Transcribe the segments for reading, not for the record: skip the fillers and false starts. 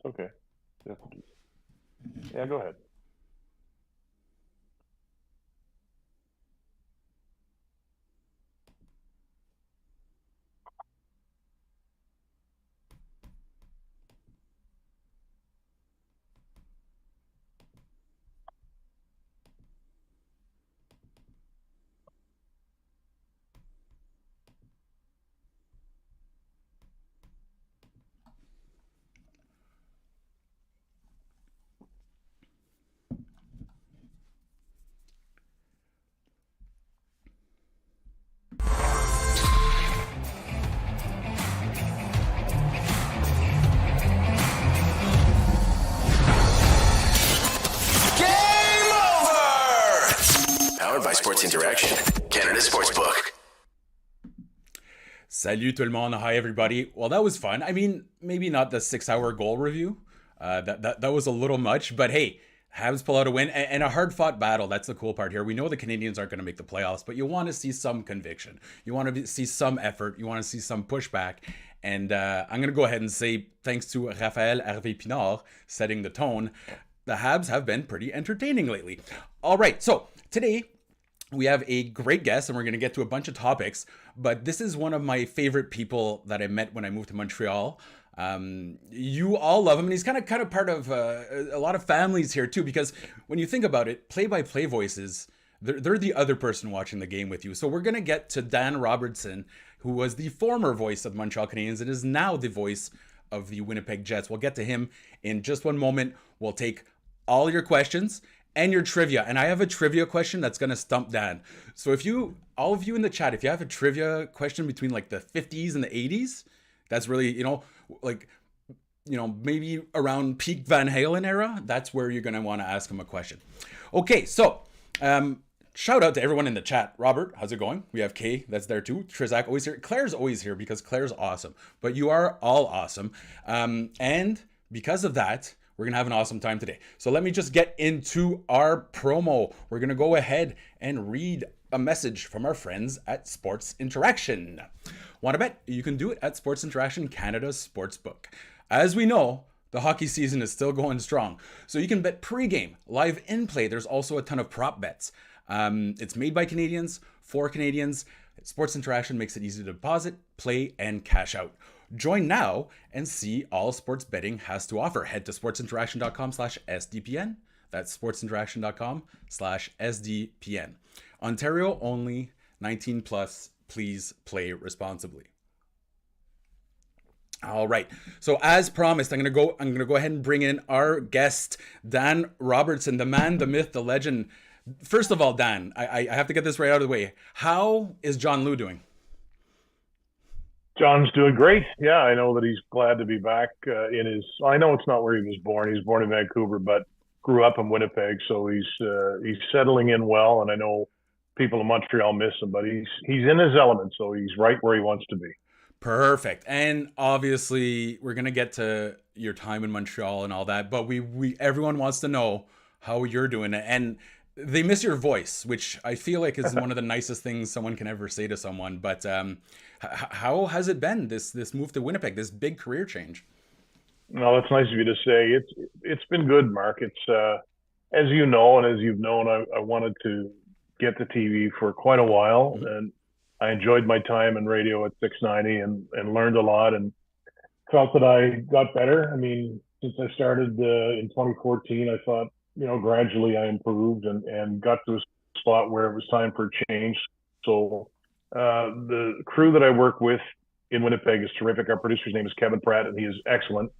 Okay. Definitely. Yeah, go ahead. Game over! Powered by Sports Interaction, Canada Sportsbook. Salut tout le monde. Hi everybody. Well, that was fun. I mean, maybe not the 6-hour goal review. That was a little much, but hey, Habs pull out a win and a hard-fought battle. That's the cool part here. We know the Canadiens aren't going to make the playoffs, but you want to see some conviction. You want to see some effort. You want to see some pushback. And I'm going to go ahead and say thanks to Raphaël Harvey-Pinard setting the tone. The Habs have been pretty entertaining lately. All right, so today we have a great guest and we're going to get to a bunch of topics, but this is one of my favorite people that I met when I moved to Montreal. You all love him, and he's kind of part of a lot of families here too, because when you think about it, play-by-play voices, they're the other person watching the game with you. So we're going to get to Dan Robertson, who was the former voice of the Montreal Canadiens and is now the voice of the Winnipeg Jets. We'll get to him in just one moment. We'll take all your questions and your trivia. And I have a trivia question that's going to stump Dan. So if you, all of you in the chat, if you have a trivia question between like the 50s and the 80s, that's really, maybe around peak Van Halen era, that's where you're going to want to ask him a question. Okay, so shout out to everyone in the chat. Robert, how's it going? We have Kay, that's there too. Trizak, always here. Claire's always here because Claire's awesome. But you are all awesome. And because of that, we're going to have an awesome time today. So let me just get into our promo. We're going to go ahead and read a message from our friends at Sports Interaction. Want to bet? You can do it at Sports Interaction, Canada's sportsbook. As we know, the hockey season is still going strong. So you can bet pregame, live in play. There's also a ton of prop bets. It's made by Canadians, for Canadians. Sports Interaction makes it easy to deposit, play, and cash out. Join now and see all sports betting has to offer. Head to sportsinteraction.com/SDPN. That's sportsinteraction.com/SDPN. Ontario only, 19 plus. Please play responsibly. All right. So as promised, I'm gonna go ahead and bring in our guest, Dan Robertson, the man, the myth, the legend. First of all, Dan, I have to get this right out of the way. How is John Liu doing? John's doing great. Yeah, I know that he's glad to be back in his. I know it's not where he was born. He was born in Vancouver, but grew up in Winnipeg, so he's settling in well. And I know people in Montreal miss him, but he's in his element, so he's right where he wants to be. Perfect. And obviously, we're gonna get to your time in Montreal and all that, but we everyone wants to know how you're doing, and they miss your voice, which I feel like is one of the nicest things someone can ever say to someone. But how has it been, this move to Winnipeg, this big career change? No, that's nice of you to say. It's been good, Mark. It's as you know, and as you've known, I wanted to get to TV for quite a while, and I enjoyed my time in radio at 690 and learned a lot and felt that I got better. I mean, since I started in 2014, I thought, gradually I improved and got to a spot where it was time for a change. So the crew that I work with in Winnipeg is terrific. Our producer's name is Kevin Pratt, and he is excellent.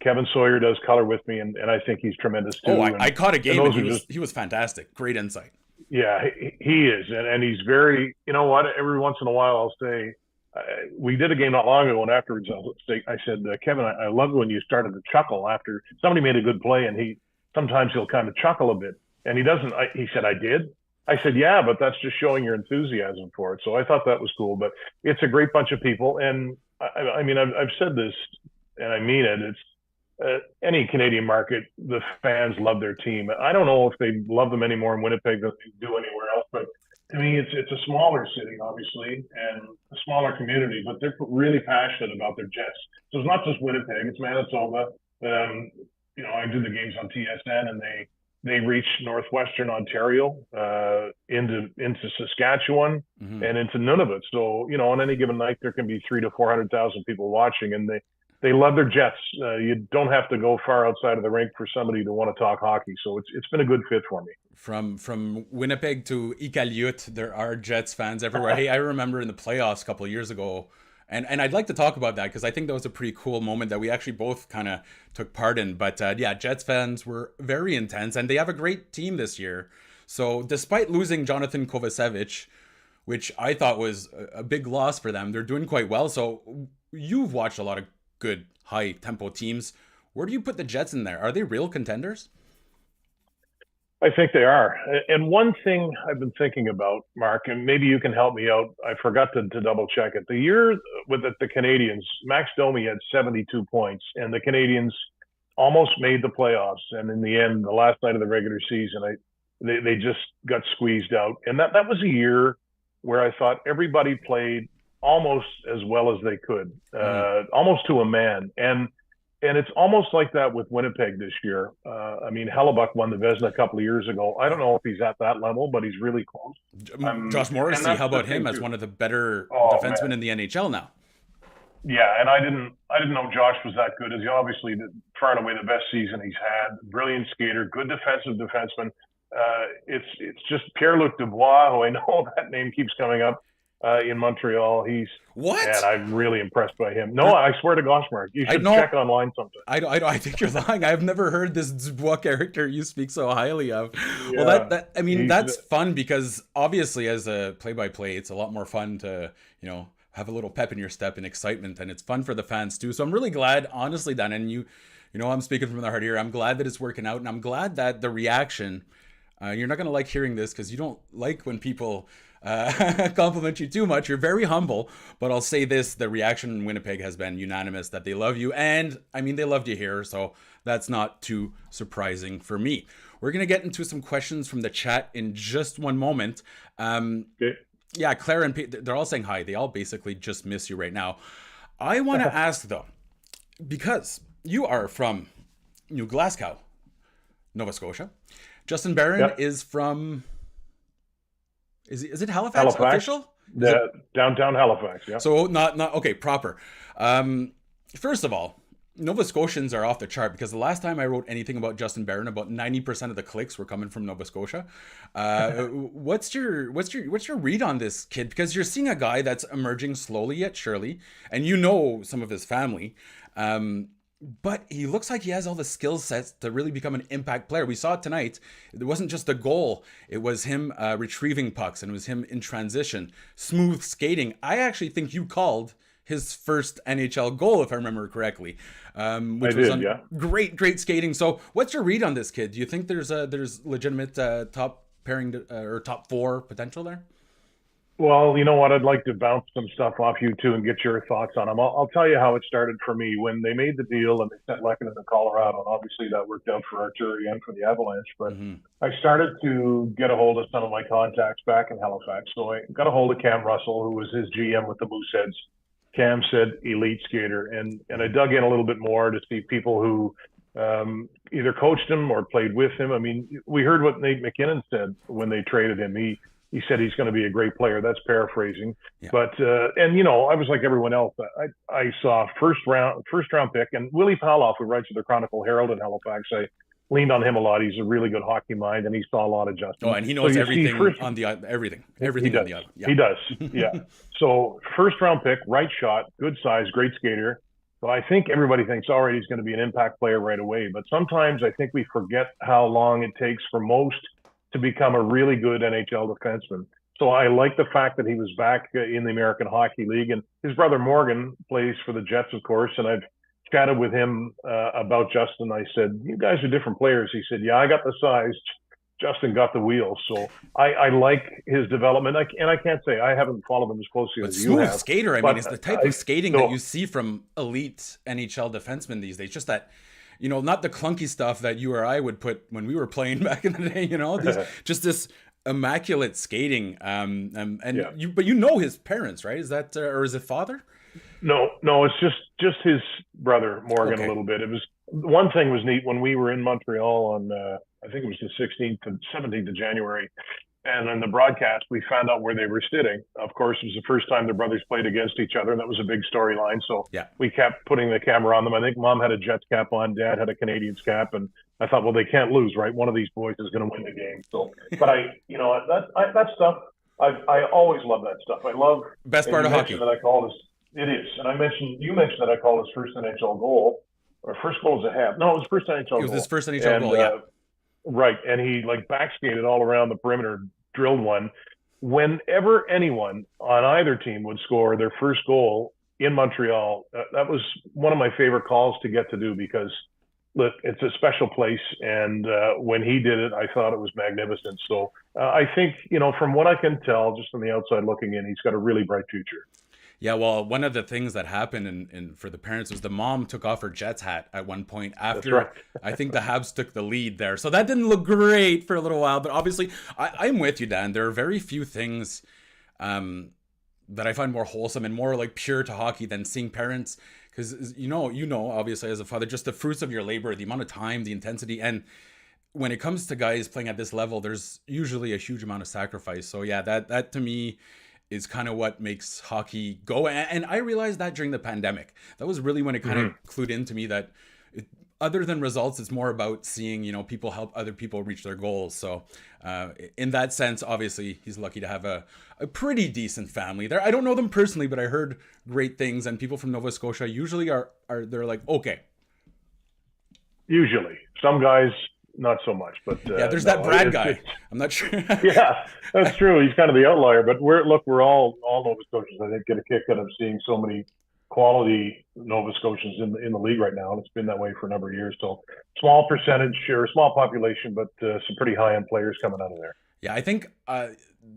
Kevin Sawyer does color with me, and I think he's tremendous too. Oh, I caught a game, and he was fantastic. Great insight. Yeah, he is, and he's very. You know what? Every once in a while, I'll say, we did a game not long ago, and afterwards, I said, Kevin, I love when you started to chuckle after somebody made a good play, and sometimes he'll kind of chuckle a bit, and he doesn't. He said, I did. I said, yeah, but that's just showing your enthusiasm for it. So I thought that was cool. But it's a great bunch of people, and I mean, I've said this, and I mean it. It's any Canadian market, the fans love their team. I don't know if they love them any more in Winnipeg than they do anywhere else, but to me, it's a smaller city, obviously, and a smaller community, but they're really passionate about their Jets. So it's not just Winnipeg; it's Manitoba, Um, I did the games on TSN, and they reach northwestern Ontario, into Saskatchewan, and into Nunavut. So on any given night there can be 300,000 to 400,000 people watching, and they love their Jets. You don't have to go far outside of the rink for somebody to want to talk hockey. So it's been a good fit for me. From Winnipeg to Iqaluit, there are Jets fans everywhere. Hey, I remember in the playoffs a couple of years ago, and I'd like to talk about that because I think that was a pretty cool moment that we actually both kind of took part in. But Jets fans were very intense, and they have a great team this year. So despite losing Jonathan Kovacevic, which I thought was a big loss for them, they're doing quite well. So you've watched a lot of good high tempo teams. Where do you put the Jets in there? Are they real contenders? I think they are. And one thing I've been thinking about, Mark, and maybe you can help me out. I forgot to double check it. The year with the Canadiens, Max Domi had 72 points, and the Canadiens almost made the playoffs. And in the end, the last night of the regular season, they just got squeezed out. And that was a year where I thought everybody played almost as well as they could, almost to a man. And it's almost like that with Winnipeg this year. Hellebuck won the Vezina a couple of years ago. I don't know if he's at that level, but he's really close. Josh Morrissey, how about him as one of the better defensemen in the NHL now? Yeah, and I didn't know Josh was that good. He's obviously far and away the best season he's had. Brilliant skater, good defensive defenseman. It's just Pierre-Luc Dubois, who I know that name keeps coming up. In Montreal, what? And I'm really impressed by him. No, I swear to gosh, Mark, you should check online sometime. I think you're lying. I've never heard this Dubois character you speak so highly of. Yeah, well, that's fun because obviously as a play-by-play, it's a lot more fun to have a little pep in your step and excitement, and it's fun for the fans too. So I'm really glad, honestly, Dan, and I'm speaking from the heart here. I'm glad that it's working out, and I'm glad that the reaction. You're not gonna like hearing this because you don't like when people compliment you too much. You're very humble, but I'll say this: the reaction in Winnipeg has been unanimous that they love you, and they loved you here, so that's not too surprising for me. We're gonna get into some questions from the chat in just one moment. Okay. Yeah, Claire and Pete, they're all saying hi. They all basically just miss you right now. I want to ask though, because you are from New Glasgow, Nova Scotia. Justin Barron is from. Is it Halifax? Official? Downtown Halifax, yeah. So not okay, proper. First of all, Nova Scotians are off the chart because the last time I wrote anything about Justin Barron, about 90% of the clicks were coming from Nova Scotia. What's your read on this kid? Because you're seeing a guy that's emerging slowly yet surely, and some of his family. But he looks like he has all the skill sets to really become an impact player. We saw it tonight. It wasn't just a goal. It was him retrieving pucks, and it was him in transition. Smooth skating. I actually think you called his first NHL goal, if I remember correctly. Great skating. So what's your read on this kid? Do you think there's legitimate top pairing or top four potential there? Well, you know what? I'd like to bounce some stuff off you too and get your thoughts on him. I'll tell you how it started for me when they made the deal and they sent Lehkonen to Colorado. And obviously that worked out for Arturi and for the Avalanche. But I started to get a hold of some of my contacts back in Halifax. So I got a hold of Cam Russell, who was his GM with the Mooseheads. Cam said elite skater, and I dug in a little bit more to see people who either coached him or played with him. We heard what Nate McKinnon said when they traded him. He said he's going to be a great player. That's paraphrasing. Yeah. But, I was like everyone else. I saw first round pick, and Willie Pawlow, who writes for the Chronicle Herald in Halifax, I leaned on him a lot. He's a really good hockey mind, and he saw a lot of Justin. Oh, and he knows everything on the everything on the other. Yeah. He does, yeah. So first round pick, right shot, good size, great skater. But I think everybody thinks, all right, he's going to be an impact player right away. But sometimes I think we forget how long it takes for most to become a really good NHL defenseman. So I like the fact that he was back in the American Hockey League, and his brother Morgan plays for the Jets, of course. And I've chatted with him about Justin. I said, "You guys are different players." He said, "Yeah, I got the size. Justin got the wheels." So I like his development. And I can't say I haven't followed him as closely as you have. Smooth skater. It's the type of skating that you see from elite NHL defensemen these days. Just that. Not the clunky stuff that you or I would put when we were playing back in the day, just this immaculate skating. But his parents, right? Is that, or is it father? No, it's just his brother Morgan a Okay. little bit. It was one thing was neat when we were in Montreal on I think it was the 16th and 17th of January, and in the broadcast we found out where they were sitting. Of course, it was the first time their brothers played against each other, and that was a big storyline. So Yeah. we kept putting the camera on them. I think Mom had a Jets cap on, Dad had a Canadiens cap, and I thought, well, they can't lose, right? One of these boys is going to win the game. So, but that stuff. I always love that stuff. I love. Best And part you of mentioned hockey. that I call this. It is, and you mentioned that I call his first NHL goal, or first goal was a half. No, it was first It NHL was his goal, first NHL and goal. Yeah. right, and he like backskated all around the perimeter, drilled one. Whenever anyone on either team would score their first goal in Montreal, that was one of my favorite calls to get to do because look, it's a special place, and when he did it, I thought it was magnificent. So I think from what I can tell, just from the outside looking in, he's got a really bright future. Yeah, well, one of the things that happened for the parents was the mom took off her Jets hat at one point That's right. after I think the Habs took the lead there. So that didn't look great for a little while. But obviously, I'm with you, Dan. There are very few things that I find more wholesome and more like pure to hockey than seeing parents. Because obviously as a father, just the fruits of your labor, the amount of time, the intensity, and when it comes to guys playing at this level, there's usually a huge amount of sacrifice. So yeah, that to me is kind of what makes hockey go. And I realized that during the pandemic. That was really when it kind of clued into me that other than results, it's more about seeing, people help other people reach their goals. So in that sense, obviously, he's lucky to have a pretty decent family there. I don't know them personally, but I heard great things. And people from Nova Scotia usually they're like, okay. Usually. Some guys, not so much, but yeah, there's that Brad guy. I'm not sure. Yeah, that's true. He's kind of the outlier, but we're all Nova Scotians. I think get a kick out of seeing so many quality Nova Scotians in the league right now, and it's been that way for a number of years. So small percentage or small population, but some pretty high end players coming out of there. Yeah, I think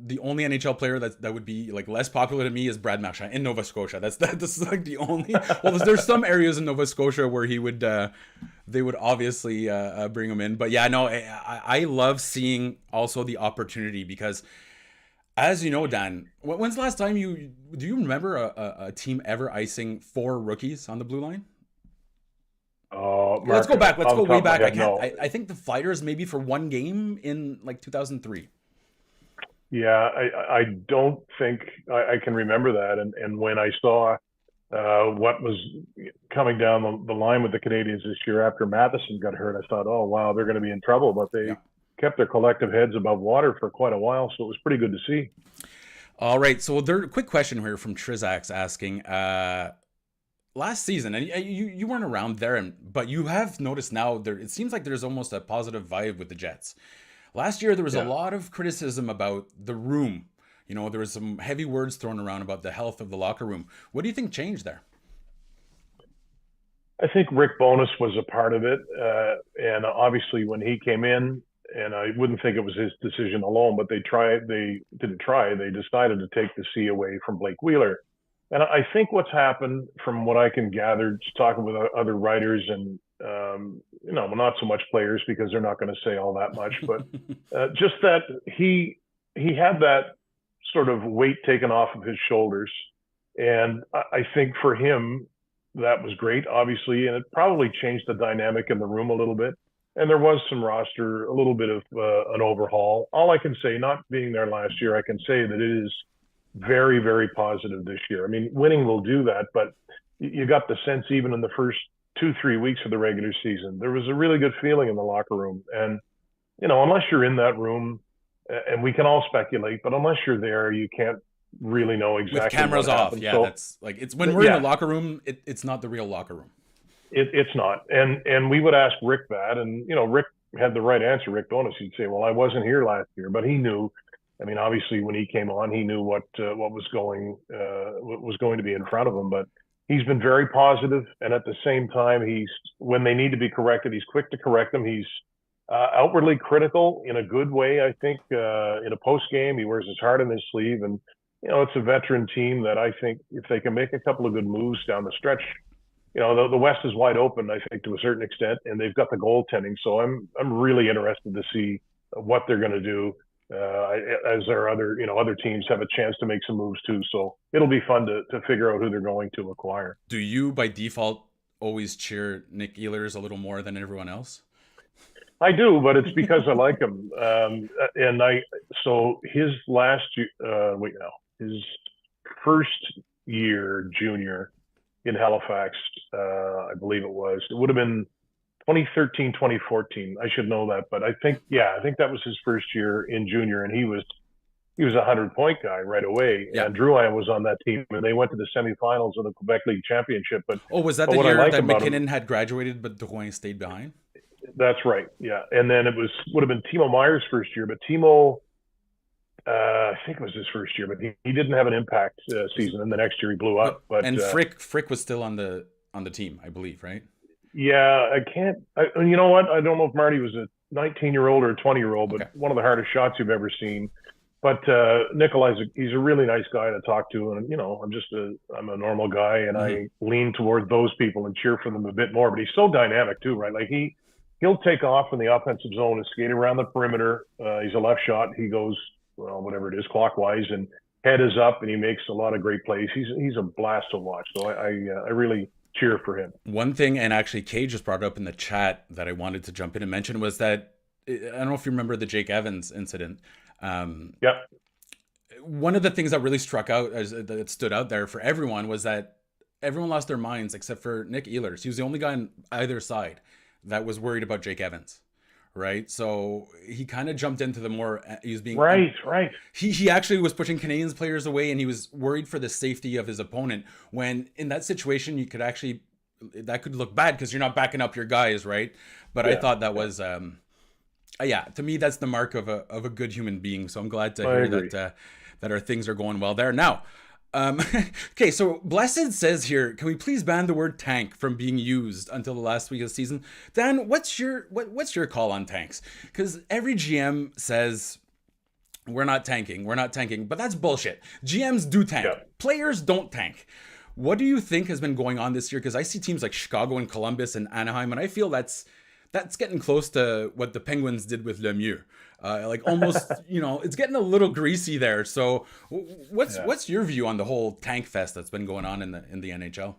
the only NHL player that would be like less popular to me is Brad Marchand in Nova Scotia. That's like the only. Well, there's some areas in Nova Scotia where he would they would obviously bring him in, but yeah, no, I love seeing also the opportunity because, as you know, Dan, when's the last time do you remember a team ever icing 4 rookies on the blue line? Marc, let's go back. Let's go way back. Head, no. I think the Fighters maybe for one game in like 2003. Yeah, I don't think I can remember that. And when I saw what was coming down the line with the Canadiens this year after Matheson got hurt, I thought, oh, wow, they're going to be in trouble. But they kept their collective heads above water for quite a while, so it was pretty good to see. All right, so quick question here from Trizax asking, last season, and you weren't around there, but you have noticed now it seems like there's almost a positive vibe with the Jets. Last year, there was a lot of criticism about the room. There was some heavy words thrown around about the health of the locker room. What do you think changed there? I think Rick Bowness was a part of it. And obviously when he came in, and I wouldn't think it was his decision alone, but they decided to take the C away from Blake Wheeler. And I think what's happened from what I can gather, just talking with other writers and, not so much players because they're not going to say all that much, but just that he had that sort of weight taken off of his shoulders. And I think for him, that was great, obviously, and it probably changed the dynamic in the room a little bit. And there was some roster, a little bit of an overhaul. All I can say, not being there last year, I can say that it is very, very positive this year. I mean, winning will do that, but you got the sense even in the first 2-3 weeks of the regular season, there was a really good feeling in the locker room. And, unless you're in that room, and we can all speculate, but unless you're there, you can't really know exactly with cameras what off. happened. Yeah, so, that's like it's when we're in the locker room, it's not the real locker room. It's not. And we would ask Rick that, and Rick had the right answer. Rick Bowness, he'd say, well, I wasn't here last year, but he knew. I mean, obviously when he came on, he knew what was going to be in front of him, but he's been very positive, and at the same time, when they need to be corrected, he's quick to correct them. He's outwardly critical in a good way, I think. In a post game, he wears his heart on his sleeve, and it's a veteran team that I think if they can make a couple of good moves down the stretch, the West is wide open, I think, to a certain extent, and they've got the goaltending. So I'm really interested to see what they're going to do. as our other teams have a chance to make some moves too. So it'll be fun to figure out who they're going to acquire. Do you, by default, always cheer Nick Ehlers a little more than everyone else? I do, but it's because I like him. So his last year, his first year junior in Halifax, I believe it would have been 2013, 2014. I should know that, but I think that was his first year in junior, and he was a 100-point guy right away. Yeah. And Drouin was on that team, and they went to the semifinals of the Quebec League Championship. But was that the year that McKinnon had graduated, but Drouin stayed behind? That's right. Yeah. And then would have been Timo Meier's first year, but Timo, I think it was his first year, but he didn't have an impact season. And the next year he blew up. And Frick was still on the team, I believe, right? Yeah. You know what? I don't know if Marty was a 19-year-old or a 20-year-old, but one of the hardest shots you've ever seen. But Nikolai's he's a really nice guy to talk to, and I'm a normal guy, and I lean toward those people and cheer for them a bit more. But he's so dynamic too, right? Like he'll take off in the offensive zone and skate around the perimeter. He's a left shot. He goes, whatever it is, clockwise, and head is up, and he makes a lot of great plays. He's a blast to watch. So I really cheer for him. One thing, and actually Kay just brought it up in the chat that I wanted to jump in and mention, was that, I don't know if you remember the Jake Evans incident. Yeah. One of the things that really that stood out there for everyone was that everyone lost their minds except for Nick Ehlers. He was the only guy on either side that was worried about Jake Evans, right? So he kind of jumped into the more, he was being... Right. He actually was pushing Canadiens players away, and he was worried for the safety of his opponent, when in that situation, that could look bad because you're not backing up your guys, right? But yeah. I thought that was... to me, that's the mark of a good human being. So I'm glad to hear that our things are going well there. Now, okay, so Blessed says here, can we please ban the word tank from being used until the last week of the season? Dan, what's your call on tanks? Because every GM says we're not tanking, but that's bullshit. GMs do tank. Yeah. Players don't tank. What do you think has been going on this year? Because I see teams like Chicago and Columbus and Anaheim, and I feel that's getting close to what the Penguins did with Lemieux. Almost, it's getting a little greasy there. So what's your view on the whole tank fest that's been going on in the NHL?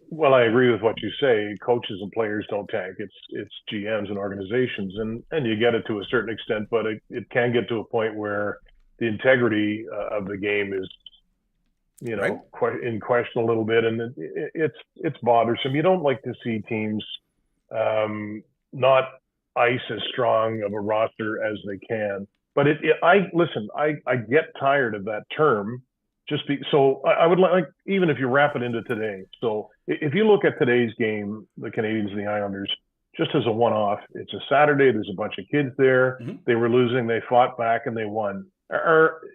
Well, I agree with what you say. Coaches and players don't tank. It's GMs and organizations, and you get it to a certain extent, but it can get to a point where the integrity of the game is, right, in question a little bit, and it's bothersome. You don't like to see teams not ice as strong of a roster as they can, but I get tired of that term. So I would like, even if you wrap it into today. So if you look at today's game, the Canadiens and the Islanders, just as a one-off, it's a Saturday. There's a bunch of kids there. Mm-hmm. They were losing. They fought back and they won.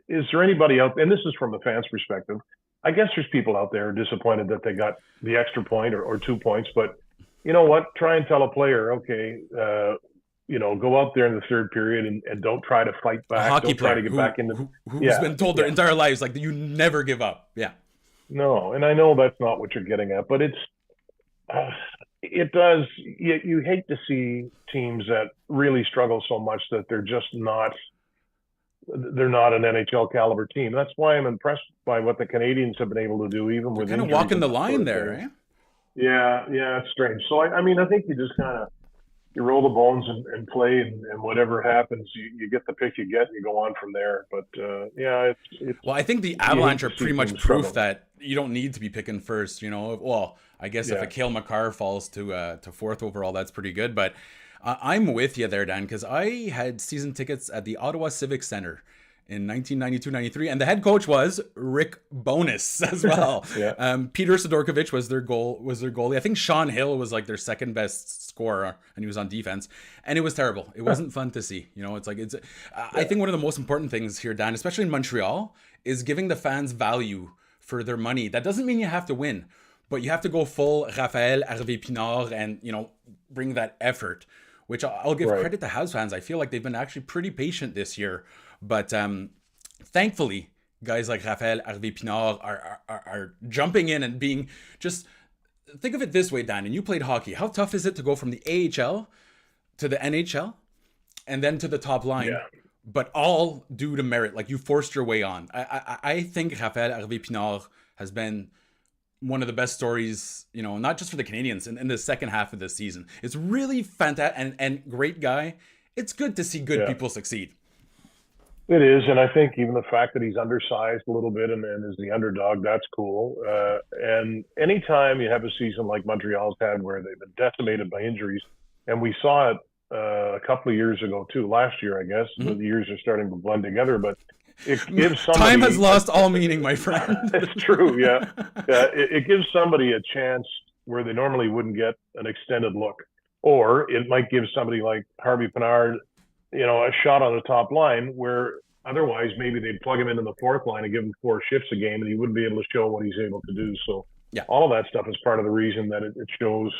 Is there anybody out? And this is from the fans' perspective. I guess there's people out there disappointed that they got the extra point or 2 points, but you know what? Try and tell a player, okay, go out there in the third period and don't try to fight back. A hockey player try to get back into who's been told their entire lives, like, you never give up. Yeah. No, and I know that's not what you're getting at, but it does. You hate to see teams that really struggle so much that they're just not. They're not an NHL caliber team. That's why I'm impressed by what the Canadiens have been able to do, even with kind of walking the line there, right? Yeah, it's strange. So I think you just kind of roll the bones and play, and whatever happens, you get the pick you get, and you go on from there. But it's well, I think the Avalanche are pretty much proof that you don't need to be picking first. Well, I guess if a Cale Makar falls to fourth overall, that's pretty good. But I'm with you there, Dan, because I had season tickets at the Ottawa Civic Center in 1992-93, and the head coach was Rick Bowness as well. Peter Sidorkovich was their goalie. I think Sean Hill was like their second best scorer, and he was on defense, and it was terrible. It wasn't fun to see. I think one of the most important things here, Dan, especially in Montreal, is giving the fans value for their money. That doesn't mean you have to win, but you have to go full Raphaël Harvey-Pinard and bring that effort, which I'll give credit to Habs fans. I feel like they've been actually pretty patient this year. But thankfully, guys like Raphaël Harvey-Pinard are jumping in and being just... Think of it this way, Dan, and you played hockey. How tough is it to go from the AHL to the NHL and then to the top line but all due to merit. Like, you forced your way on. I think Raphaël Harvey-Pinard has been one of the best stories, not just for the Canadiens in the second half of the season. It's really fantastic and great guy. It's good to see good people succeed. It is, and I think even the fact that he's undersized a little bit and is the underdog, that's cool. And anytime you have a season like Montreal's had where they've been decimated by injuries, and we saw it a couple of years ago too, last year, I guess. The years are starting to blend together, but it gives somebody... Time has lost all meaning, my friend. It's true, yeah. It gives somebody a chance where they normally wouldn't get an extended look. Or it might give somebody like Harvey Pinard, a shot on the top line where otherwise maybe they'd plug him into the fourth line and give him 4 shifts a game and he wouldn't be able to show what he's able to do. So all of that stuff is part of the reason that it shows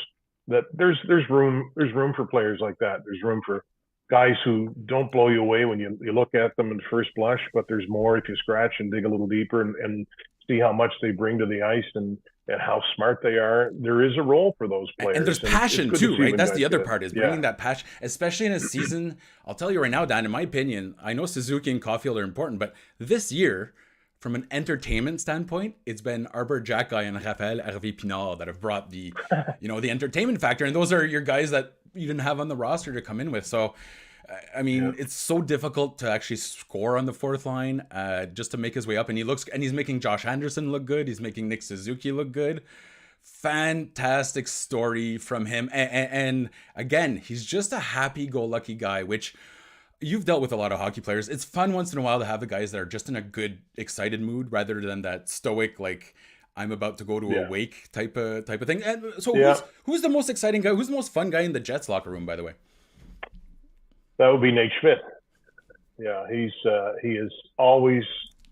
that there's room for players like that. There's room for guys who don't blow you away when you look at them in first blush, but there's more if you scratch and dig a little deeper and see how much they bring to the ice and how smart they are. There is a role for those players. And there's passion too, right? That's the other part, is bringing that passion, especially in a season. I'll tell you right now, Dan, in my opinion, I know Suzuki and Caulfield are important, but this year, from an entertainment standpoint, it's been Arbor Xhekaj and Raphaël Harvey-Pinard that have brought the, the entertainment factor. And those are your guys that you didn't have on the roster to come in with. So, I mean, it's so difficult to actually score on the fourth line, just to make his way up. And he's making Josh Anderson look good. He's making Nick Suzuki look good. Fantastic story from him. And again, he's just a happy-go-lucky guy, which you've dealt with a lot of hockey players. It's fun once in a while to have the guys that are just in a good, excited mood rather than that stoic, like, I'm about to go to a wake type of thing. And so who's the most exciting guy? Who's the most fun guy in the Jets locker room, by the way? That would be Nate Schmidt. Yeah, he is always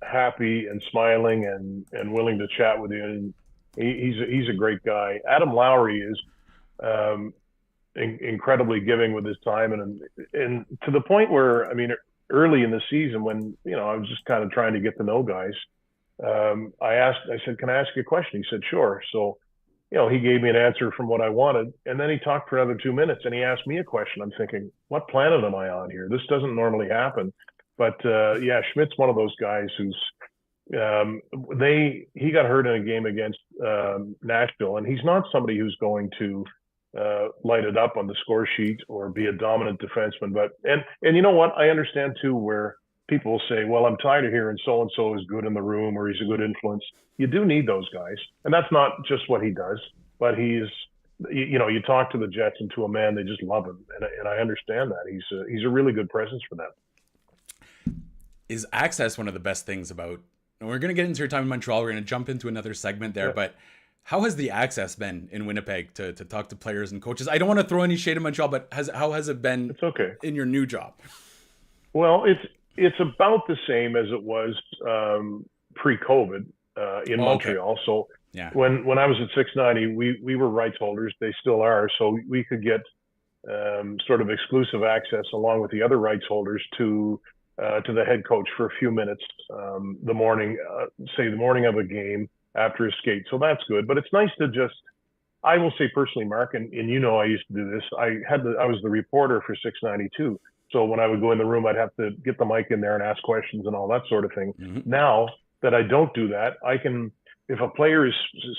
happy and smiling and willing to chat with you. And he's a great guy. Adam Lowry is incredibly giving with his time and to the point where, I mean, early in the season when I was just kind of trying to get to know guys, I said, "Can I ask you a question?" He said, "Sure." So he gave me an answer from what I wanted, and then he talked for another 2 minutes, and he asked me a question. I'm thinking, what planet am I on here? This doesn't normally happen. But Schmidt's one of those guys who's he got hurt in a game against Nashville, and he's not somebody who's going to light it up on the score sheet or be a dominant defenseman. But and you know what? I understand too where people will say, well, I'm tired of hearing so-and-so is good in the room or he's a good influence. You do need those guys. And that's not just what he does, but he's, you talk to the Jets and to a man, they just love him. And I understand that. He's a really good presence for them. Is access one of the best things about, and we're going to get into your time in Montreal. We're going to jump into another segment there, but how has the access been in Winnipeg to talk to players and coaches? I don't want to throw any shade at Montreal, but how has it been in your new job? Well, it's about the same as it was pre-COVID in Montreal. So when I was at 690, we were rights holders. They still are. So we could get sort of exclusive access along with the other rights holders to the head coach for a few minutes the morning of a game after a skate. So that's good. But it's nice to just, I will say personally, Mark, and I used to do this. I was the reporter for 692. So when I would go in the room, I'd have to get the mic in there and ask questions and all that sort of thing. Mm-hmm. Now that I don't do that, I can, if a player is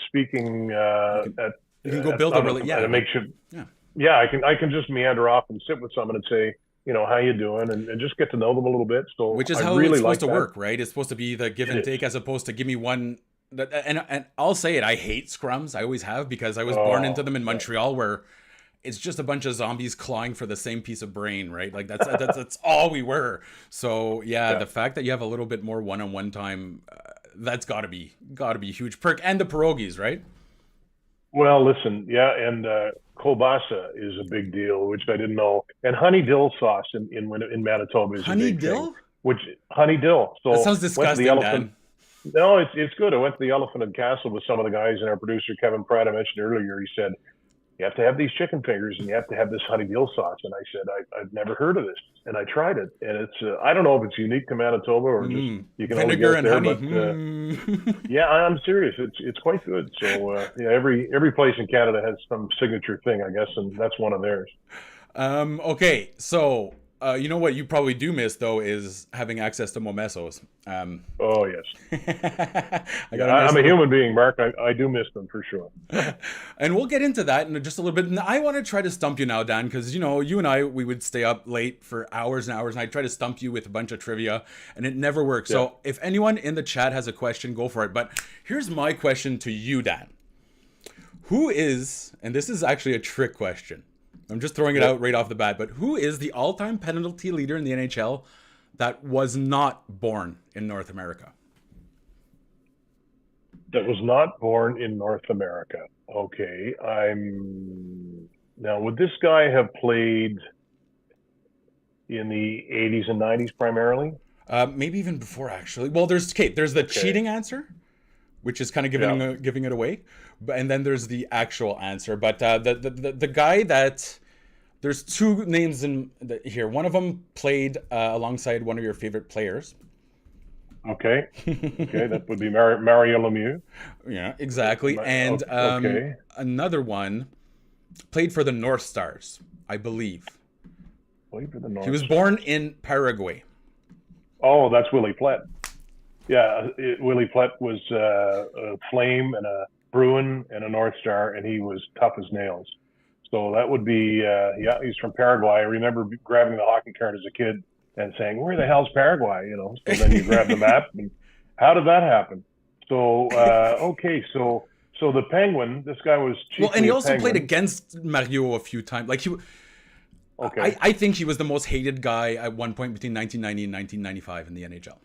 speaking you can go build a really I can just meander off and sit with someone and say, how you doing, and just get to know them a little bit. So which is how it's supposed to work, right? It's supposed to be the give and take as opposed to give me one. And I'll say it, I hate scrums. I always have, because I was born into them in Montreal where it's just a bunch of zombies clawing for the same piece of brain, right? Like that's all we were. So the fact that you have a little bit more one-on-one time, that's gotta be a huge perk. And the pierogies, right? Well, listen, and kielbasa is a big deal, which I didn't know. And honey dill sauce in Manitoba is honey a big dill? thing. Honey dill. So that sounds disgusting, Dan. No, it's good. I went to the Elephant and Castle with some of the guys, and our producer Kevin Pratt, I mentioned earlier, he said, you have to have these chicken fingers and you have to have this honey dill sauce. And I said, I've never heard of this. And I tried it. And it's, I don't know if it's unique to Manitoba or just, you can vinegar only get and there, honey. But yeah, I'm serious. It's quite good. So every place in Canada has some signature thing, I guess. And that's one of theirs. Okay. So You know what you probably do miss though is having access to Momesos. Oh yes, I'm a human being, Mark. I do miss them for sure. And we'll get into that in just a little bit. And I want to try to stump you now, Dan, because you and I, we would stay up late for hours and hours, and I'd try to stump you with a bunch of trivia, and it never works. Yeah. So if anyone in the chat has a question, go for it. But here's my question to you, Dan. Who is, and this is actually a trick question, I'm just throwing it out right off the bat, but who is the all-time penalty leader in the NHL that was not born in North America? That was not born in North America. Okay. Now, would this guy have played in the 80s and 90s primarily? Maybe even before, actually. Well, there's the cheating answer, which is kind of giving it away. And then there's the actual answer. But the guy that... There's two names here. One of them played alongside one of your favorite players. Okay, that would be Mario Lemieux. Yeah, exactly. And another one played for the North Stars, I believe. Played for the North. He was born in Paraguay. Oh, that's Willie Plett. Yeah, Willie Plett was a Flame and a Bruin and a North Star, and he was tough as nails. So that would be, he's from Paraguay. I remember grabbing the hockey card as a kid and saying, where the hell's Paraguay? So then you grab the map. And how did that happen? So, so the Penguin, this guy was chiefly and he also played against Mario a few times. Like I think he was the most hated guy at one point between 1990 and 1995 in the NHL.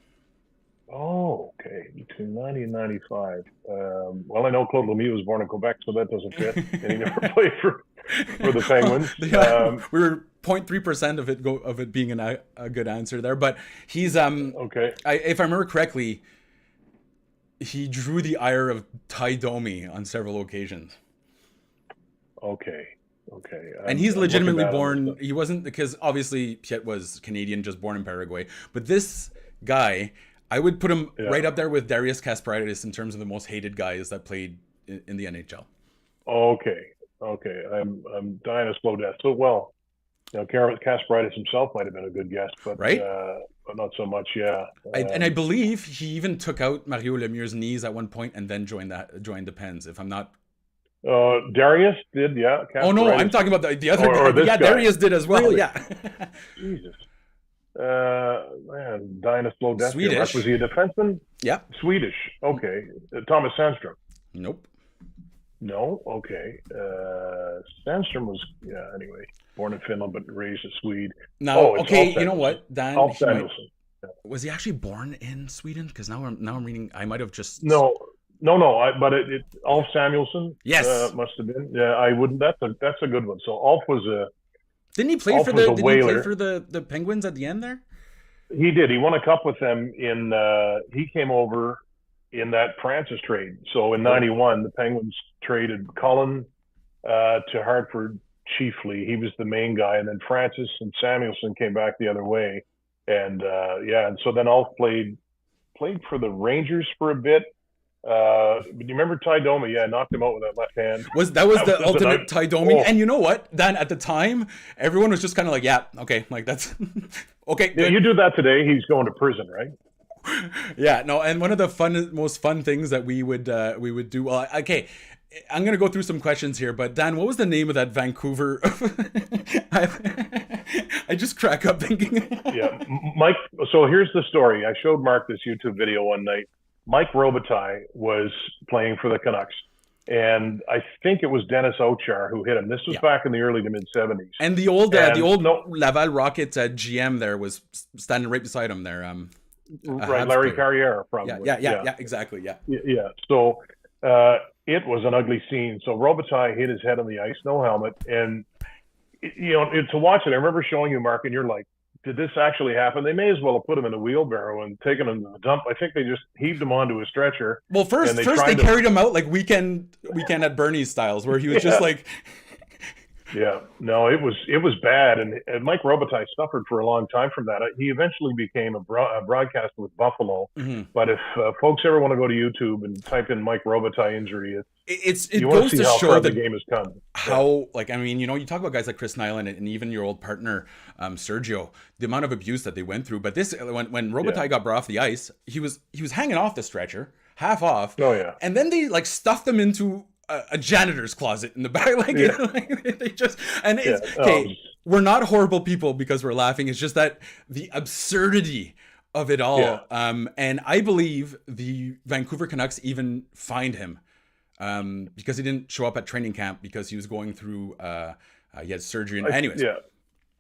Oh, okay. Between 90 and 95. Well, I know Claude Lemieux was born in Quebec, so that doesn't fit. And he never played for the Penguins. We were 0.3% of it being a good answer there. But he's, okay. If I remember correctly, he drew the ire of Ty Domi on several occasions. Okay. And he's legitimately born. He wasn't, because obviously Piet was Canadian, just born in Paraguay. But this guy... I would put him right up there with Darius Kasparaitis in terms of the most hated guys that played in the NHL. Okay. I'm dying a slow death. So, well, Kasparaitis himself might have been a good guess, but right? But not so much. Yeah. And I believe he even took out Mario Lemieux's knees at one point and then joined the Pens. If I'm not. Darius did, yeah. Oh no, I'm talking about the other guy. Yeah, guy. Darius did as well. Really? Yeah. Jesus. Man, dying a slow death. Swedish. Was he a defenseman? Yeah. Swedish. Okay. Thomas Sandstrom. Nope. No. Okay. Sandstrom was anyway, born in Finland but raised a Swede. Now, you know what, Dan? Was he actually born in Sweden? Because now I'm reading. I might have just no. But it Alf Samuelsson. Yes. Must have been. Yeah, I wouldn't. That's a good one. So Alf was a. Didn't he play for the Penguins at the end there? He did. He won a cup with them he came over in that Francis trade. So in 91, the Penguins traded Cullen to Hartford chiefly. He was the main guy. And then Francis and Samuelsson came back the other way. And and so then Alf played for the Rangers for a bit. But you remember Ty Domi? Yeah, knocked him out with that left hand. That was the ultimate Ty Domi. Oh. And you know what? Dan, at the time, everyone was just kind of like, yeah, okay, like that's okay. Yeah, you do that today, he's going to prison, right? Yeah, no. And one of the most fun things that we would do. Well, okay, I'm gonna go through some questions here. But Dan, what was the name of that Vancouver? I just crack up thinking. Yeah, Mike. So here's the story. I showed Mark this YouTube video one night. Mike Robitaille was playing for the Canucks, and I think it was Dennis Ochar who hit him. This was back in the early to mid 70s. And the old Laval Rockets GM there was standing right beside him there. Right, Larry Carriere, probably. Yeah, exactly. Yeah. So it was an ugly scene. So Robitaille hit his head on the ice, no helmet, and to watch it, I remember showing you, Mark, and you're like, did this actually happen? They may as well have put him in a wheelbarrow and taken him to the dump. I think they just heaved him onto a stretcher. Well, first they carried him out like weekend at Bernie's styles, where he was just like Yeah, no, it was bad, and Mike Robitaille suffered for a long time from that. He eventually became a broadcaster with Buffalo. Mhm. But if folks ever want to go to YouTube and type in Mike Robitaille injury, It you want to goes see to how show far the that game has come. Yeah, how, like, I mean, you talk about guys like Chris Nyland and even your old partner Sergio, the amount of abuse that they went through. But this, when yeah. Robitaille got brought off the ice, he was hanging off the stretcher, half off, Oh yeah, and then they like stuffed him into a janitor's closet in the back, like, yeah, like they just, and yeah. it's No, okay. We're not horrible people because we're laughing. It's just that the absurdity of it yeah. all. And I believe the Vancouver Canucks even fined him because he didn't show up at training camp because he was going through he had surgery. And anyways, Yeah,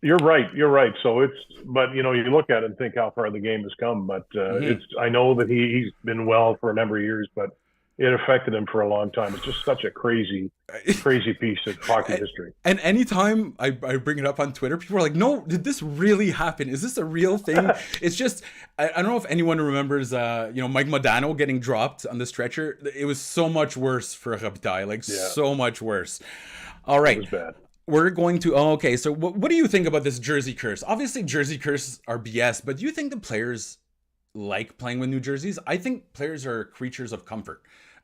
you're right. You're right. So but you look at it and think how far the game has come. But mhm. I know that he's been well for a number of years, but it affected him for a long time. It's just such a crazy, crazy piece of hockey history. And anytime I bring it up on Twitter, people are like, "No, did this really happen? Is this a real thing?" It's just I don't know if anyone remembers, Mike Modano getting dropped on the stretcher. It was so much worse for Robitaille, like Yeah, so much worse. All it right, was bad. we're going to. Oh, okay. So what do you think about this jersey curse? Obviously, jersey curses are BS, but do you think the players like playing with new jerseys? I think players are creatures of comfort.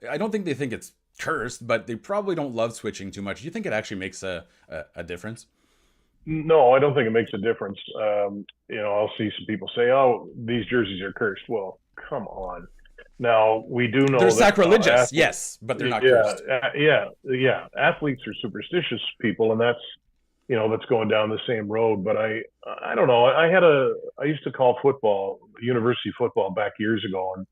I don't think they think it's cursed, but they probably don't love switching too much. Do you think it actually makes a difference? No, I don't think it makes a difference. I'll see some people say, "Oh, these jerseys are cursed." Well, come on. Now we do They're know that sacrilegious, yes, but they're not yeah, cursed. yeah. Athletes are superstitious people, and that's going down the same road. But I don't know. I used to call football, university football, back years ago, and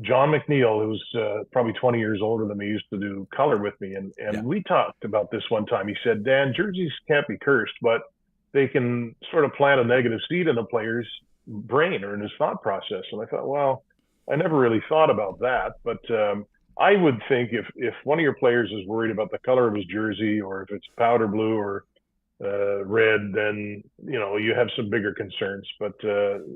John McNeil, who's probably 20 years older than me, used to do color with me, Yeah. and we talked about this one time. He said, "Dan, jerseys can't be cursed, but they can sort of plant a negative seed in the player's brain or in his thought process." And I thought, well, I never really thought about that, but I would think if one of your players is worried about the color of his jersey, or if it's powder blue or red, then you have some bigger concerns. But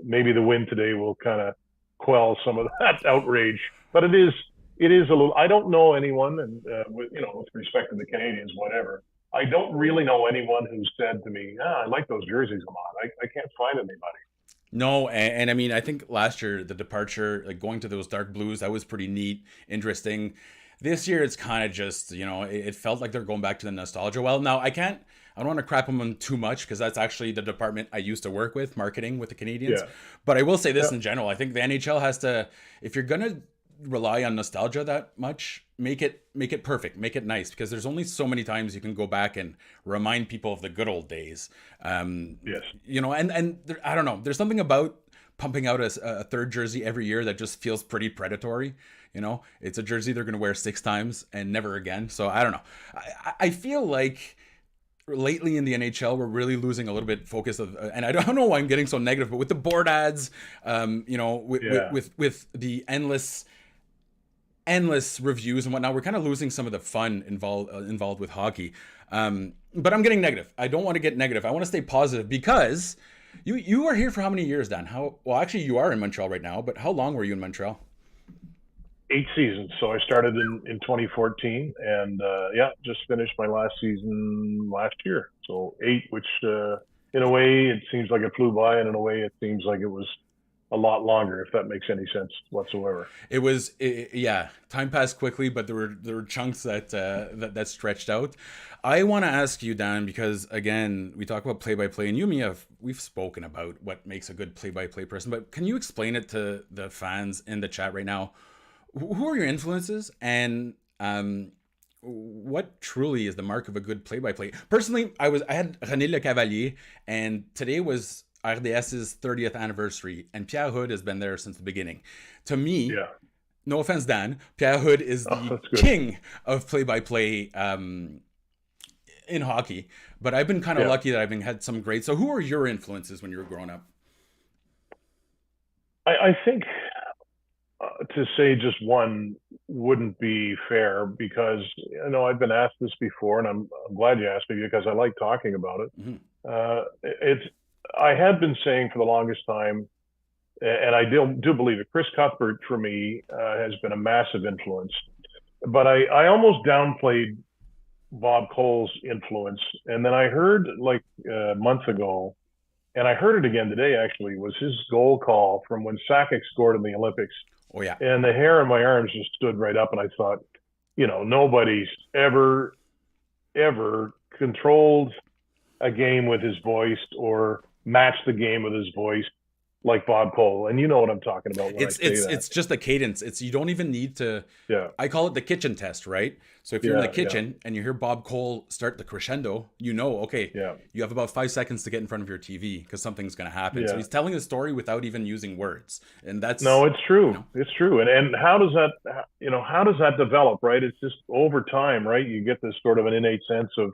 maybe the win today will kind of quell some of that outrage. But it is a little. I don't know anyone, and with respect to the Canadians, whatever. I don't really know anyone who said to me, "I like those jerseys a lot." I can't find anybody. No, and I mean, I think last year the departure, like going to those dark blues, that was pretty neat, interesting. This year it's kind of just, it felt like they're going back to the nostalgia. Well, now I don't want to crap them on too much because that's actually the department I used to work with, marketing with the Canadians. Yeah, But I will say this yeah, in general, I think the NHL has to, if you're gonna rely on nostalgia that much, make it perfect, make it nice, because there's only so many times you can go back and remind people of the good old days. yes, And there, I don't know, there's something about pumping out a third jersey every year that just feels pretty predatory. It's a jersey they're going to wear 6 times and never again. So I don't know. I feel like lately in the NHL, we're really losing a little bit focus of, and I don't know why I'm getting so negative, but with the board ads, with, yeah. with the endless reviews and whatnot, we're kind of losing some of the fun involved with hockey. But I'm getting negative. I don't want to get negative. I want to stay positive because you are here for how many years, Dan? Well, actually, you are in Montreal right now, but how long were you in Montreal? 8 seasons. So I started in 2014, and just finished my last season last year. So 8, which in a way it seems like it flew by, and in a way it seems like it was a lot longer, if that makes any sense whatsoever. Yeah. Time passed quickly, but there were chunks that stretched out. I want to ask you, Dan, because again, we talk about play-by-play, and you and me we've spoken about what makes a good play-by-play person. But can you explain it to the fans in the chat right now? Who are your influences, and what truly is the mark of a good play-by-play? Personally, I had René Le Cavalier, and today was RDS's 30th anniversary, and Pierre Hood has been there since the beginning. To me, Yeah. no offense, Dan, Pierre Hood is Oh, the that's good. king of play-by-play in hockey. But I've been kind of Yeah. lucky that I've had some great. So who are your influences when you were growing up? I think to say just one wouldn't be fair, because I've been asked this before, and I'm glad you asked me, because I like talking about it. Mm-hmm. I had been saying for the longest time, and I do believe it, Chris Cuthbert for me has been a massive influence. But I almost downplayed Bob Cole's influence. And then I heard like a month ago, and I heard it again today actually, was his goal call from when Sakic scored in the Olympics. Oh yeah. And the hair on my arms just stood right up, and I thought, nobody's ever controlled a game with his voice or matched the game with his voice like Bob Cole. And you know what I'm talking about when I say that. It's just a cadence. You don't even need to. Yeah. I call it the kitchen test, right? So if you're in the kitchen and you hear Bob Cole start the crescendo, okay, you have about 5 seconds to get in front of your TV because something's going to happen. Yeah. So he's telling the story without even using words, and that's it's true. It's true. And how does that develop, right? It's just over time, right? You get this sort of an innate sense of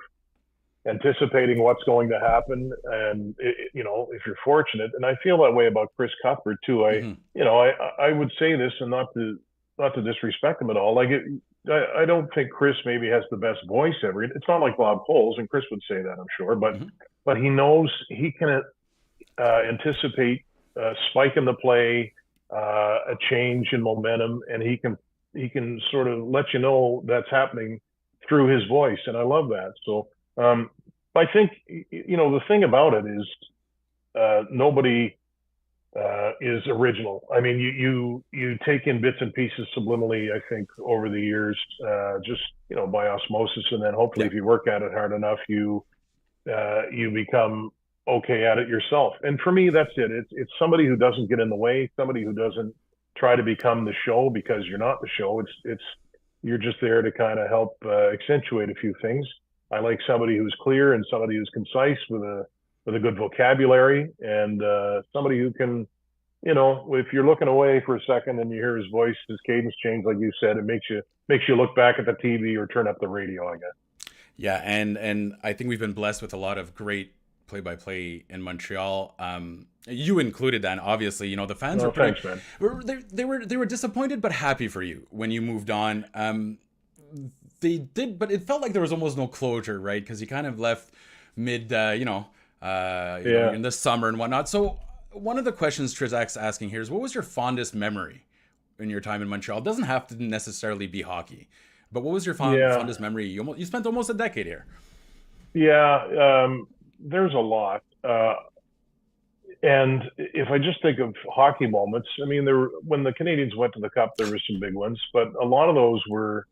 anticipating what's going to happen, and if you're fortunate, and I feel that way about Chris Cuthbert too. I would say this, and not to disrespect him at all. Like I don't think Chris maybe has the best voice ever. It's not like Bob Cole's, and Chris would say that, I'm sure. But he knows he can anticipate a spike in the play, a change in momentum, and he can sort of let you know that's happening through his voice, and I love that. So. I think, the thing about it is nobody is original. I mean, you take in bits and pieces subliminally, I think, over the years, just, by osmosis. And then hopefully if you work at it hard enough, you become okay at it yourself. And for me, that's it. It's somebody who doesn't get in the way, somebody who doesn't try to become the show because you're not the show. You're just there to kind of help accentuate a few things. I like somebody who's clear and somebody who's concise with a good vocabulary, and somebody who can, if you're looking away for a second and you hear his voice, his cadence change, like you said, it makes you look back at the TV or turn up the radio, I guess. Yeah, and I think we've been blessed with a lot of great play-by-play in Montreal. You included that, obviously. The fans thanks, man. They were disappointed but happy for you when you moved on. They did, but it felt like there was almost no closure, right? Because he kind of left mid, in the summer and whatnot. So one of the questions Trizak's asking here is, what was your fondest memory in your time in Montreal? It doesn't have to necessarily be hockey, but what was your fondest memory? You spent almost a decade here. Yeah, there's a lot. And if I just think of hockey moments, I mean, when the Canadiens went to the Cup, there were some big ones, but a lot of those were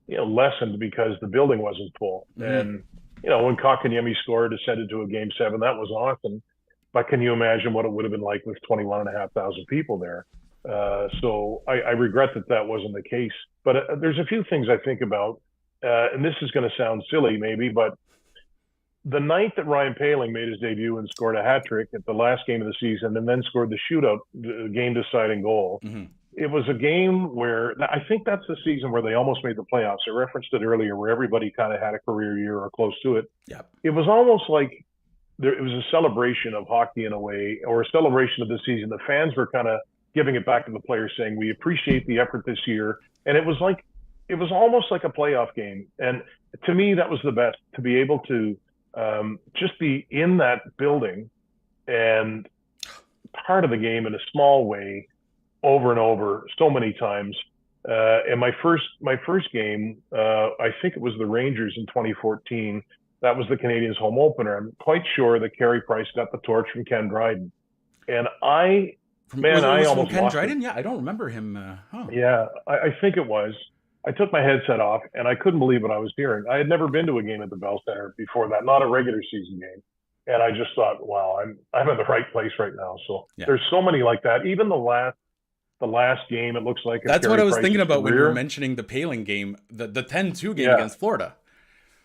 lessened because the building wasn't full. And, when Kotkaniemi scored, ascended to a Game 7, that was awesome. But can you imagine what it would have been like with 21,500 people there? So I regret that wasn't the case. But there's a few things I think about, and this is going to sound silly maybe, but the night that Ryan Poehling made his debut and scored a hat trick at the last game of the season and then scored the shootout, the game-deciding goal, it was a game where I think that's the season where they almost made the playoffs. I referenced it earlier, where everybody kind of had a career year or close to it. Yep. It was almost like it was a celebration of hockey in a way, or a celebration of the season. The fans were kind of giving it back to the players, saying, we appreciate the effort this year. And it was almost like a playoff game. And to me, that was the best, to be able to just be in that building and part of the game in a small way, over and over so many times. And my first game, I think it was the Rangers in 2014. That was the Canadiens' home opener. I'm quite sure that Carey Price got the torch from Ken Dryden. And I almost Ken lost Dryden? it. Yeah, I don't remember him. Yeah, I think it was. I took my headset off, and I couldn't believe what I was hearing. I had never been to a game at the Bell Center before that, not a regular season game. And I just thought, wow, I'm in the right place right now. So There's so many like that. Even the last game, it looks like that's what I was thinking about when you were mentioning the Poehling game, the 10-2 game against Florida.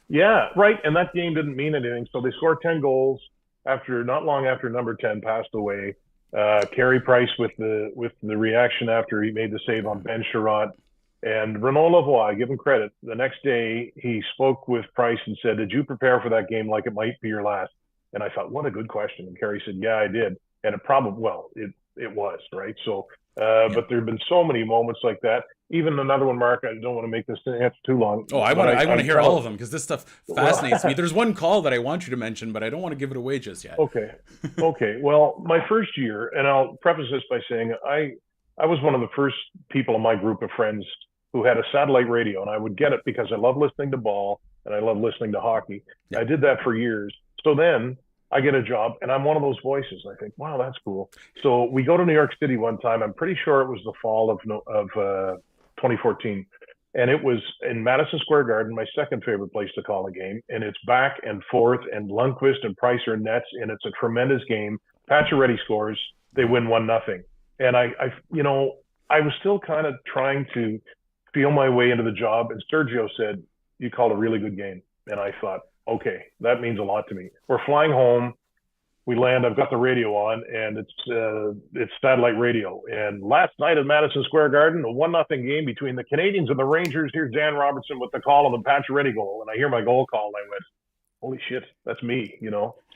Yeah, right. And that game didn't mean anything. So they scored 10 goals not long after number 10 passed away. Carey Price with the reaction after he made the save on Ben Sherratt. And Renaud Lavoie, give him credit. The next day, he spoke with Price and said, did you prepare for that game like it might be your last? And I thought, what a good question. And Carey said, yeah, I did. And it was, right? So, but there have been so many moments like that. Even another one, Mark, I don't want to make this answer too long. Oh, I want to hear all of them because this stuff fascinates me. There's one call that I want you to mention, but I don't want to give it away just yet. Okay. Well, my first year, and I'll preface this by saying I was one of the first people in my group of friends who had a satellite radio, and I would get it because I love listening to ball. and I love listening to hockey. Yeah. I did that for years. So then I get a job, and I'm one of those voices. I think, wow, that's cool. So we go to New York City one time. I'm pretty sure it was the fall of 2014. And it was in Madison Square Garden, my second favorite place to call a game. And it's back and forth, and Lundqvist and Price are nets, and it's a tremendous game. Pacioretty scores. They win 1-0. And I was still kind of trying to feel my way into the job. And Sergio said, "You called a really good game." And I thought, okay, that means a lot to me. We're flying home. We land. I've got the radio on, and it's satellite radio. And last night at Madison Square Garden, a 1-0 game between the Canadiens and the Rangers. Here's Dan Robertson with the call of the Pacioretty goal, and I hear my goal call, and I went, "Holy shit, that's me!"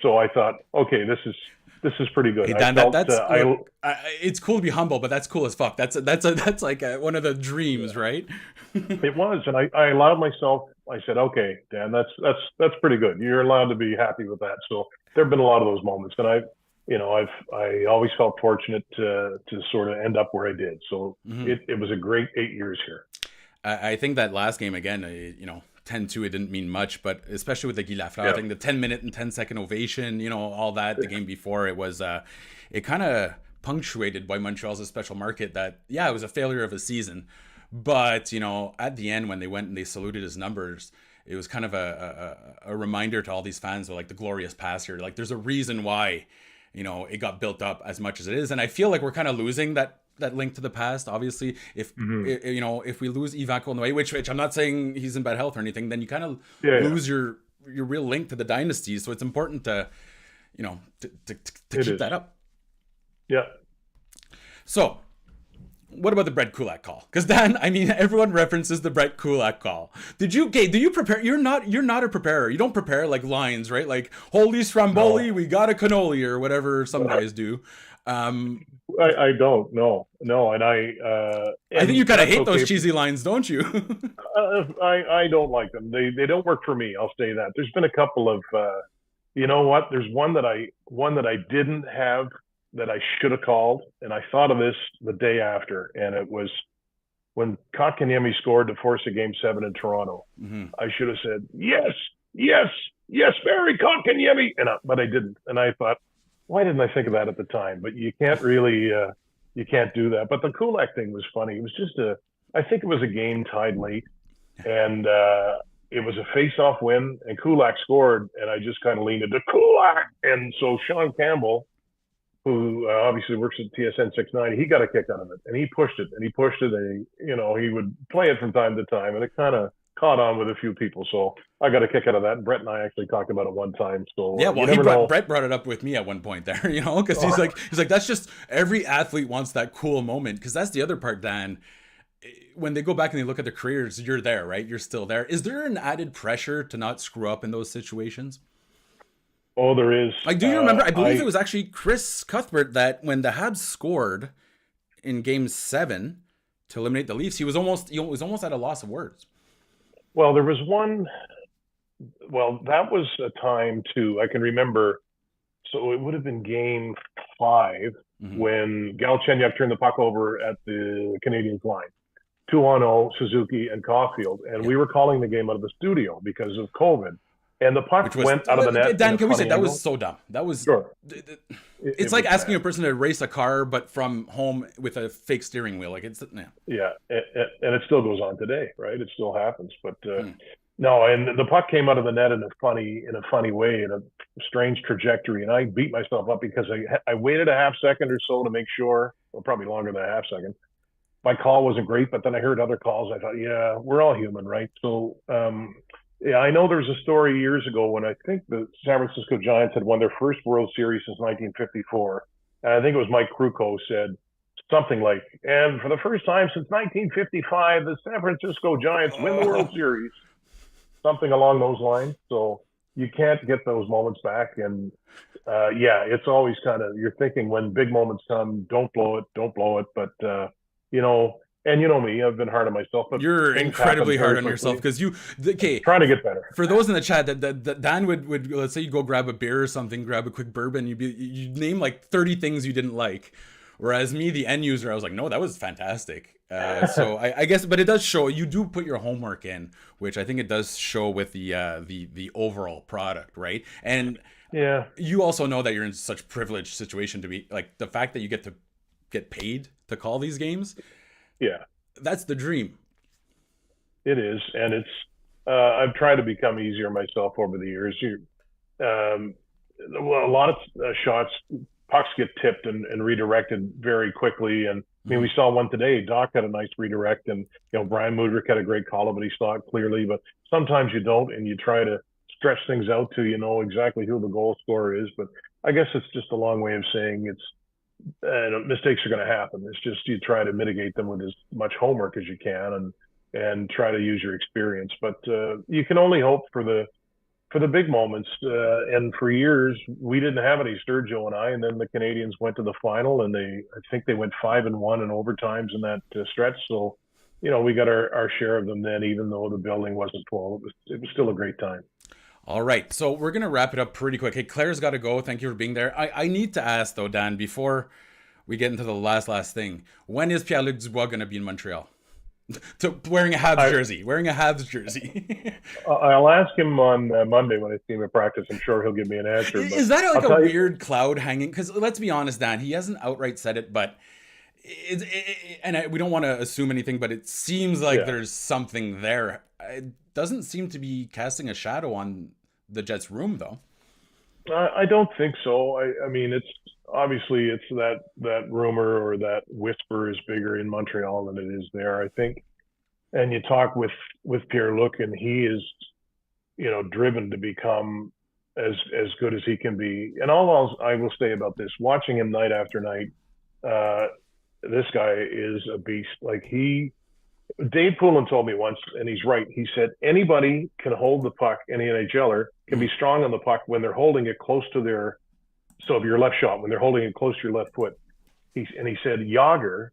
So I thought, okay, this is pretty good. Hey, Dan, it's cool to be humble, but that's cool as fuck. That's like one of the dreams, right? It was, and I allowed myself. I said, "Okay, Dan, that's pretty good. You're allowed to be happy with that." So there have been a lot of those moments, and I always felt fortunate to sort of end up where I did. So it was a great 8 years here. I think that last game again, 10-2, it didn't mean much, but especially with the Guy Lafleur, I think the 10-minute and 10-second ovation, all that, the game before, it was, it kind of punctuated by Montreal's special market that, it was a failure of a season. But, at the end, when they went and they saluted his numbers, it was kind of a reminder to all these fans of like the glorious past here. Like there's a reason why, it got built up as much as it is. And I feel like we're kind of losing that link to the past. Obviously, if we lose Ivanko on the way, which I'm not saying he's in bad health or anything, then you kind of lose your real link to the dynasty. So it's important to keep that up. Yeah. So what about the Brett Kulak call? Because Dan, everyone references the Brett Kulak call. Do you prepare? You're not a preparer. You don't prepare like lines, right? Like, holy Stromboli, we got a cannoli, or whatever some guys do. I don't. No. And I think you kind of hate those cheesy lines, don't you? I don't like them. They don't work for me. I'll say that. There's been a couple of, there's one that I didn't have that I should have called, and I thought of this the day after, and it was when Kotkaniemi scored to force a Game 7 in Toronto. I should have said, yes, Barry Kotkaniemi, but I didn't. And I thought, why didn't I think of that at the time? But you can't really, you can't do that. But the Kulak thing was funny. It was just I think it was a game tied late, and it was a face-off win, and Kulak scored, and I just kind of leaned into Kulak. And so Sean Campbell, who obviously works at TSN 690, he got a kick out of it, and he pushed it, and he would play it from time to time, and it kind of caught on with a few people. So I got a kick out of that. Brett and I actually talked about it one time. So Brett brought it up with me at one point there, because he's like, that's just, every athlete wants that cool moment. Because that's the other part, Dan. When they go back and they look at their careers, you're there, right? You're still there. Is there an added pressure to not screw up in those situations? Oh, there is. Like, do you remember? I believe it was actually Chris Cuthbert that when the Habs scored in Game 7 to eliminate the Leafs, he was almost at a loss of words. Well, there was one. Well, that was a time too. I can remember. So it would have been Game 5 when Galchenyuk turned the puck over at the Canadiens line. 2-0, Suzuki and Caulfield, and we were calling the game out of the studio because of COVID. And the puck went out of the net. Dan, can we say that was so dumb? That was sure. It's like asking a person to race a car, but from home with a fake steering wheel. Like it's and it still goes on today, right? It still happens, but no. And the puck came out of the net in a funny way, in a strange trajectory. And I beat myself up because I waited a half second or so to make sure, or probably longer than a half second. My call wasn't great, but then I heard other calls. I thought, yeah, we're all human, right? So. Yeah, I know there was a story years ago when I think the San Francisco Giants had won their first World Series since 1954. And I think it was Mike Krukow said something like, and for the first time since 1955, the San Francisco Giants win the World Series. Something along those lines. So you can't get those moments back. And it's always kind of, you're thinking when big moments come, don't blow it. But, and you know me, I've been hard on myself. But you're incredibly hard on yourself because trying to get better. For those in the chat, that Dan would let's say you go grab a beer or something, grab a quick bourbon, you name like 30 things you didn't like, Whereas me, the end user, I was like, no, that was fantastic. So I guess, but it does show you do put your homework in, which I think it does show with the overall product, right? And Yeah. you also know that you're in such privileged situation to be like the fact that you get to get paid to call these games. Yeah. That's the dream. It is, and it's. I've tried to become easier myself over the years. Well, a lot of shots, pucks get tipped and redirected very quickly. And I mean, we saw one today. Doc had a nice redirect, and Brian Mudryk had a great call, but he saw it clearly. But sometimes you don't, and you try to stretch things out to exactly who the goal scorer is. But I guess it's just a long way of saying mistakes are going to happen. It's just you try to mitigate them with as much homework as you can, and try to use your experience. But you can only hope for the big moments. And for years, we didn't have any, Sturgio and I. And then the Canadiens went to the final, and I think they went 5-1 in overtimes in that stretch. So, we got our share of them then, even though the building wasn't full. It was still a great time. All right, so we're going to wrap it up pretty quick. Hey, Claire's got to go. Thank you for being there. I need to ask, though, Dan, before we get into the last thing, when is Pierre-Luc Dubois going to be in Montreal? Wearing a Habs jersey. I'll ask him on Monday when I see him at practice. I'm sure he'll give me an answer. Is that like a weird cloud hanging? Because let's be honest, Dan, he hasn't outright said it, but we don't want to assume anything, but it seems like there's something there. It doesn't seem to be casting a shadow on the Jets' room, though. I don't think so. I mean, it's obviously that rumor or that whisper is bigger in Montreal than it is there, I think. And you talk with Pierre-Luc, and he is, driven to become as good as he can be. And all I will say about this, watching him night after night, this guy is a beast. Like Dave Poulin told me once, and he's right. He said anybody can hold the puck. Any NHLer can be strong on the puck when they're holding it close to their. So if your left shot, when they're holding it close to your left foot, he said Jágr,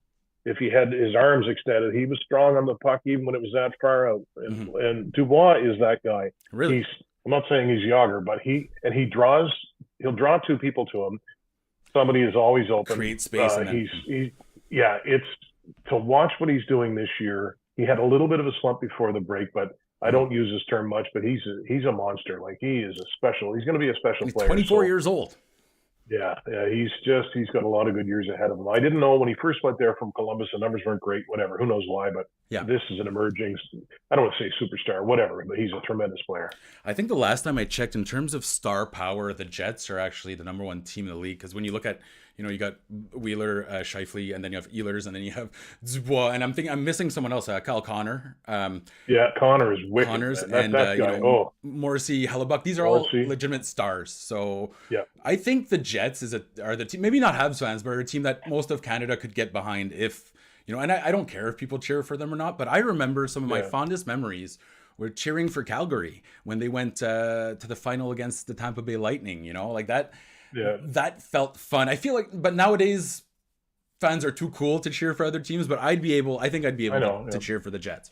if he had his arms extended, he was strong on the puck even when it was that far out. And Dubois is that guy. Really? I'm not saying he's Jágr, but he'll draw two people to him. Somebody is always open. Create space. It's to watch what he's doing this year. He had a little bit of a slump before the break, but I don't use this term much, but he's a monster. Like he's going to be a special player. 24 years old. Yeah, he's got a lot of good years ahead of him. I didn't know when he first went there from Columbus, the numbers weren't great, whatever. Who knows why, but this is an emerging, I don't want to say superstar, whatever, but he's a tremendous player. I think the last time I checked, in terms of star power, the Jets are actually the number one team in the league, because when you look at, you got Wheeler, Scheifele, and then you have Ehlers, and then you have Dubois, and I'm missing someone else, Kyle Connor. Connor is wicked. Connors that guy. Morrissey, Hellebuck. These are all legitimate stars. So I think the Jets are the team, maybe not Habs fans, but are a team that most of Canada could get behind if, and I don't care if people cheer for them or not, but I remember some of my fondest memories were cheering for Calgary when they went to the final against the Tampa Bay Lightning, like that. Yeah, that felt fun. I feel like, but nowadays fans are too cool to cheer for other teams, but I think I'd be able to cheer for the Jets.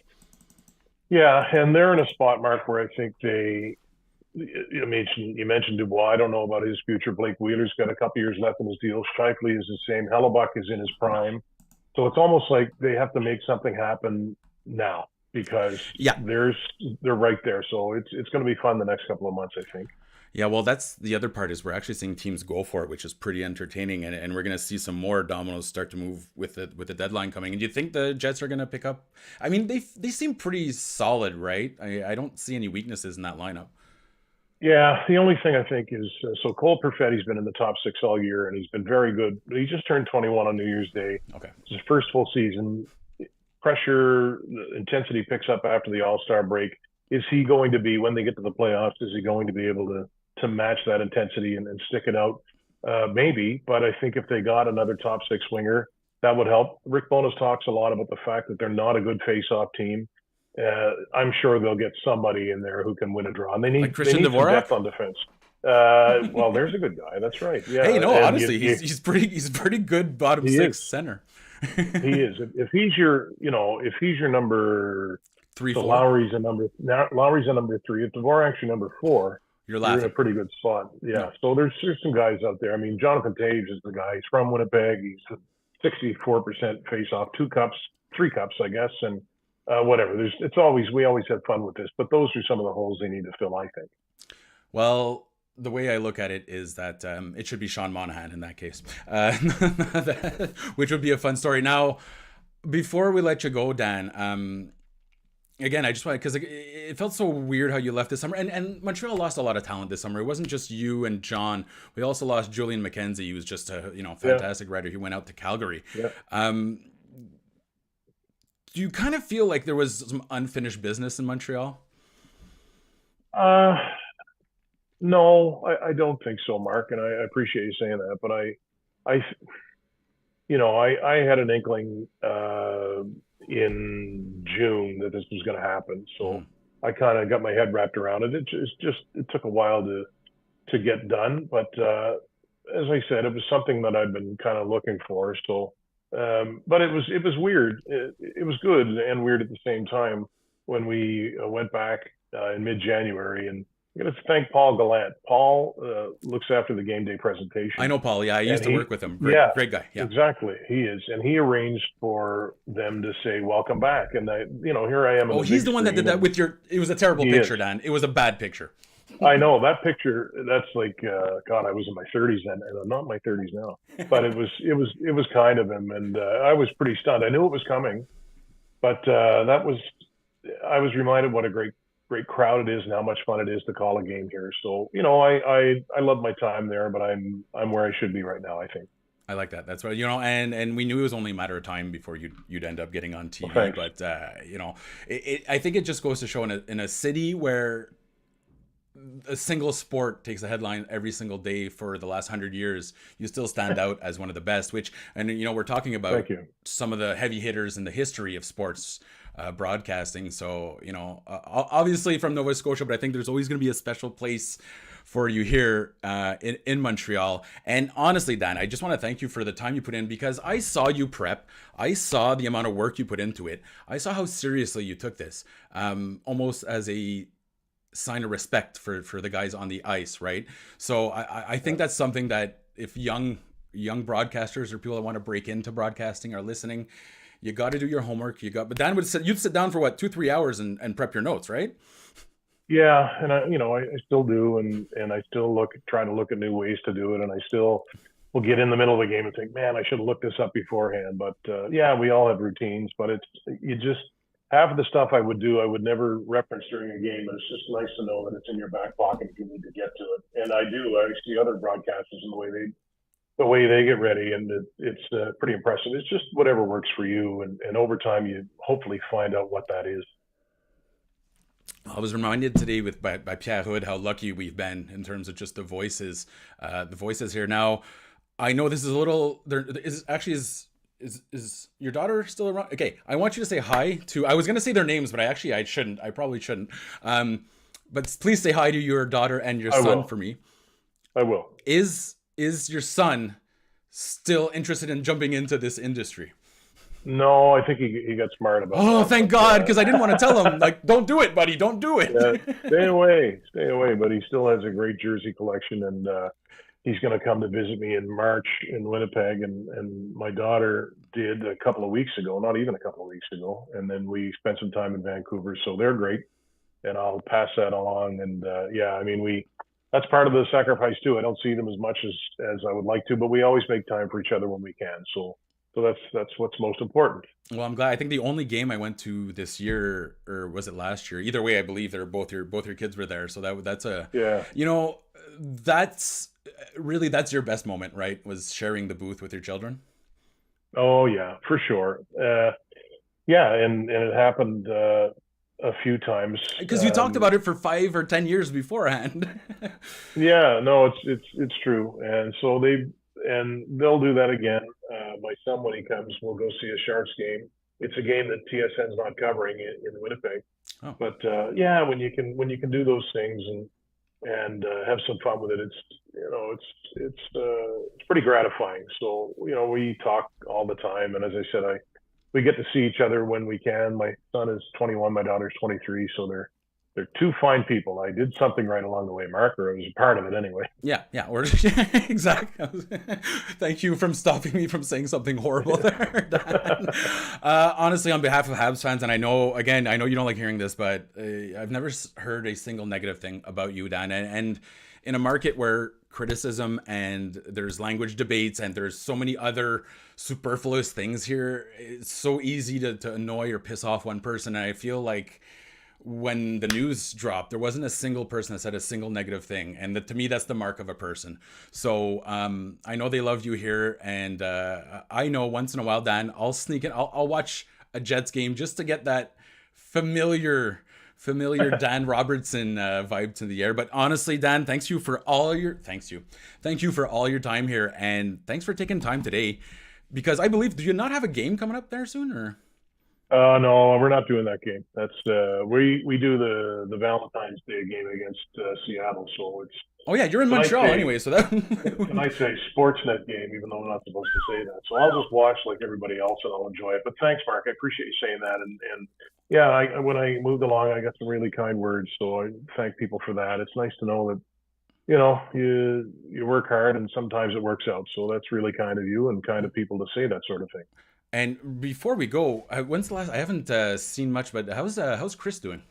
Yeah, and they're in a spot, Mark, where I think you mentioned Dubois. I don't know about his future. Blake Wheeler's got a couple years left in his deal. Scheifele is the same. Hellebuck is in his prime. So it's almost like they have to make something happen now because they're right there. So it's going to be fun the next couple of months, I think. Yeah, well, that's the other part is we're actually seeing teams go for it, which is pretty entertaining, and we're going to see some more dominoes start to move with the deadline coming. And do you think the Jets are going to pick up? I mean, they seem pretty solid, right? I don't see any weaknesses in that lineup. Yeah, the only thing I think is so Cole Perfetti's been in the top six all year, and he's been very good. He just turned 21 on New Year's Day. Okay, it's his first full season. Pressure, intensity picks up after the All-Star break. Is he going to be, when they get to the playoffs, is he going to be able to match that intensity and stick it out? Maybe, but I think if they got another top six winger, that would help. Rick Bowness talks a lot about the fact that they're not a good face-off team. I'm sure they'll get somebody in there who can win a draw. And they need some depth on defense. Well, there's a good guy. That's right. Yeah. Hey, no, honestly, he's pretty good bottom six center. He is. If he's your number 3, so 4. Lowry's a number 3. If Dvorak's your number 4, you're in a pretty good spot. Yeah. So there's some guys out there. I mean, Jonathan Taves is the guy. He's from Winnipeg. 64% face off, 2 cups, 3 cups, I guess, and whatever. We always have fun with this, but those are some of the holes they need to fill, I think. Well, the way I look at it is that it should be Sean Monahan in that case, which would be a fun story. Now, before we let you go, Dan, again, I just want, because it felt so weird how you left this summer, and Montreal lost a lot of talent this summer. It wasn't just you and John. We also lost Julian McKenzie. He was just a fantastic writer. He went out to Calgary. Yeah. Do you kind of feel like there was some unfinished business in Montreal? No, I don't think so, Mark, and I appreciate you saying that. But I had an inkling in June that this was going to happen, so I kind of got my head wrapped around it. It took a while to get done, but as I said, it was something that I'd been kind of looking for. So, but it was weird. It was good and weird at the same time when we went back in mid-January, and I'm going to thank Paul Gallant. Paul looks after the game day presentation. I know Paul. Yeah, I used to work with him. Great guy. Yeah, exactly. He is, and he arranged for them to say "Welcome back." And here I am. Oh, he's the one that did that with your. It was a terrible picture, Dan. It was a bad picture. I know that picture. That's like, God, I was in my 30s then, and I'm not in my 30s now. But it was kind of him, and I was pretty stunned. I knew it was coming, but I was reminded what a great crowd it is and how much fun it is to call a game here. So, I love my time there, but I'm where I should be right now, I think. I like that. That's right. And we knew it was only a matter of time before you'd end up getting on TV. Well, but I think it just goes to show in a city where a single sport takes a headline every single day for the last 100 years, you still stand out as one of the best. We're talking about some of the heavy hitters in the history of sports broadcasting. So, obviously from Nova Scotia, but I think there's always going to be a special place for you here in Montreal. And honestly, Dan, I just want to thank you for the time you put in, because I saw you prep. I saw the amount of work you put into it. I saw how seriously you took this, almost as a sign of respect for the guys on the ice, right? So I think that's something that if young broadcasters or people that want to break into broadcasting are listening, you got to do your homework. But Dan you'd sit down for what, 2-3 hours and prep your notes, right? Yeah, and I still do, and I still try to look at new ways to do it, and I still will get in the middle of the game and think, man, I should have looked this up beforehand. But we all have routines, but half of the stuff I would never reference during a game. It's just nice to know that it's in your back pocket if you need to get to it. And I do. I see other broadcasters and the way they get ready, and it's pretty impressive. It's just whatever works for you, and over time you hopefully find out what that is. I was reminded today by Pierre Hood how lucky we've been in terms of just the voices here. Now, I know this is a little. Is your daughter still around? Okay, I want you to say hi to. I was going to say their names, but I shouldn't. I probably shouldn't. But please say hi to your daughter and your son for me. I will. Is your son still interested in jumping into this industry? No, I think he got smart about it. Oh, thank God, because I didn't want to tell him, don't do it, buddy, don't do it. Stay away. But he still has a great jersey collection, and he's going to come to visit me in March in Winnipeg, and my daughter did a couple of weeks ago, not even a couple of weeks ago, and then we spent some time in Vancouver, so they're great, and I'll pass that along. And that's part of the sacrifice too. I don't see them as much as I would like to, but we always make time for each other when we can. So that's what's most important. Well, I'm glad. I think the only game I went to this year, or was it last year? Either way, I believe both your kids were there. So that's that's your best moment, right? Was sharing the booth with your children. Oh yeah, for sure. And it happened a few times because you talked about it for 5 or 10 years beforehand. Yeah, no, it's true, and so they'll do that again. My son, when he comes, will go see a Sharks game. It's a game that TSN's not covering in Winnipeg. Oh. But when you can do those things and have some fun with it, it's pretty gratifying. So we talk all the time, and as I said, we get to see each other when we can. My son is 21, my daughter's 23, so they're two fine people. I did something right along the way, Mark, or I was a part of it anyway. Yeah, or exactly. Thank you for stopping me from saying something horrible there, Dan. Honestly, on behalf of Habs fans, and I know you don't like hearing this, but I've never heard a single negative thing about you, Dan. And in a market where criticism and there's language debates and there's so many other superfluous things here, it's so easy to annoy or piss off one person. And I feel like when the news dropped, there wasn't a single person that said a single negative thing. And to me, that's the mark of a person. So I know they loved you here. And I know once in a while, Dan, I'll sneak in. I'll watch a Jets game just to get that familiar Dan Robertson vibe to the air. But honestly, Dan, thank you for all your time here. And thanks for taking time today. Because I believe, do you not have a game coming up there soon, or? No, we're not doing that game. That's we do the Valentine's Day game against Seattle. So it's. Oh yeah, you're in Montreal anyway, so that. Can I say Sportsnet game, even though I'm not supposed to say that? So I'll just watch like everybody else, and I'll enjoy it. But thanks, Mark. I appreciate you saying that. And yeah, when I moved along, I got some really kind words. So I thank people for that. It's nice to know that you work hard, and sometimes it works out. So that's really kind of you and kind of people to say that sort of thing. And before we go, when's the last? I haven't seen much, but how's Chris doing?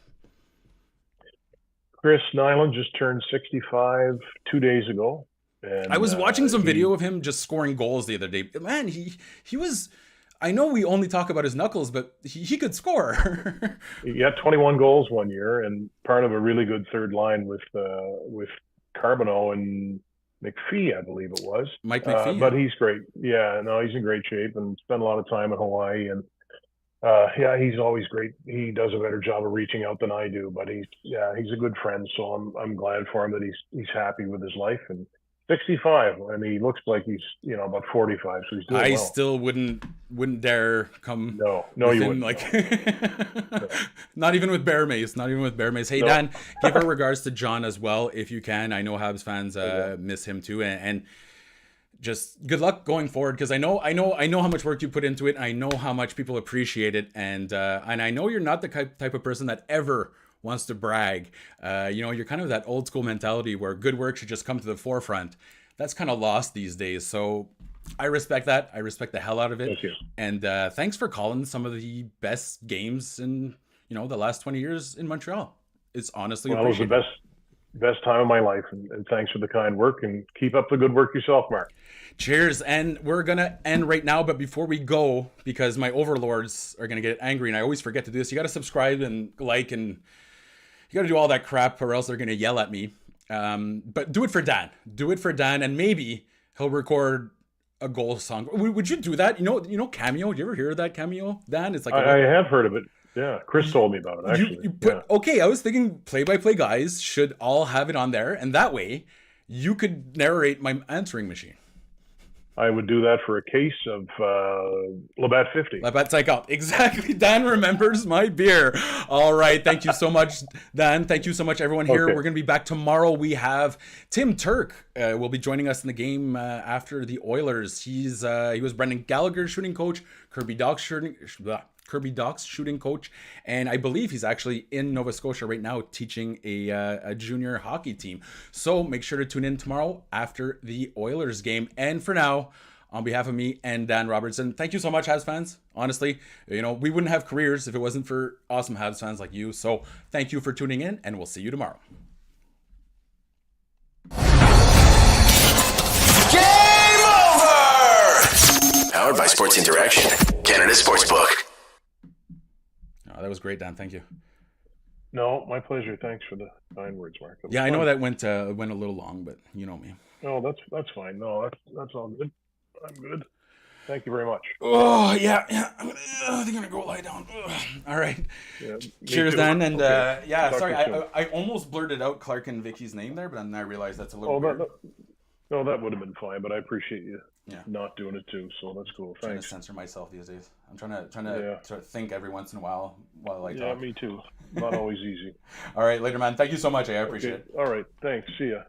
Chris Nyland just turned 65 2 days ago. And I was watching some video of him just scoring goals the other day. Man, he was. I know we only talk about his knuckles, but he could score. He had 21 goals one year, and part of a really good third line with Carbonneau and McPhee, I believe it was. Mike McPhee. But he's great. Yeah, no, he's in great shape and spent a lot of time in Hawaii. And he's always great. He does a better job of reaching out than I do. But he's a good friend. So I'm glad for him that he's happy with his life. And 65, and he looks like he's about 45. So he's doing well. I still wouldn't dare come. No, you wouldn't. Like, no. Not even with bear mace. Hey, no. Dan, give our regards to John as well if you can. I know Habs fans miss him too, and just good luck going forward, because I know how much work you put into it. I know how much people appreciate it, and I know you're not the type of person that ever wants to brag. You're kind of that old school mentality where good work should just come to the forefront. That's kind of lost these days. So I respect that. I respect the hell out of it. Thank you. And thanks for calling some of the best games in the last 20 years in Montreal. It's honestly it was the best time of my life, and thanks for the kind work, and keep up the good work yourself, Mark. Cheers. And we're gonna end right now, but before we go, because my overlords are gonna get angry, and I always forget to do this, you got to subscribe and like, and you got to do all that crap, or else they're going to yell at me. But do it for Dan. And maybe he'll record a goal song. Would you do that? You know Cameo? Do you ever hear of that Cameo, Dan? It's like I have heard of it. Yeah, Chris told me about it, actually. Okay, I was thinking play-by-play guys should all have it on there, and that way you could narrate my answering machine. I would do that for a case of Labatt 50. Labatt Takeout. Exactly. Dan remembers my beer. All right. Thank you so much, Dan. Thank you so much, everyone here. Okay. We're going to be back tomorrow. We have Tim Turk will be joining us in the game after the Oilers. He was Brendan Gallagher's shooting coach, Kirby Doc's shooting coach, and I believe he's actually in Nova Scotia right now teaching a junior hockey team. So make sure to tune in tomorrow after the Oilers game. And for now, on behalf of me and Dan Robertson, thank you so much, Habs fans. Honestly, we wouldn't have careers if it wasn't for awesome Habs fans like you. So thank you for tuning in, and we'll see you tomorrow. Game over! Powered by Sports Interaction, Canada Sportsbook. Oh, that was great, Dan. Thank you. No, my pleasure. Thanks for the kind words, Mark. Yeah, I know that went a little long, but you know me. No, that's fine. No, that's all good. I'm good. Thank you very much. Oh yeah. I'm gonna go lie down. All right. Yeah, cheers, Dan. And okay. Sorry, I almost blurted out Clark and Vicky's name there, but then I realized that's a little weird. That would have been fine, but I appreciate you not doing it too. So that's cool. Thanks. I'm trying to censor myself these days. I'm trying to think every once in a while I talk. Yeah, me too. Not always easy. All right, later, man. Thank you so much. I appreciate it. All right. Thanks. See ya.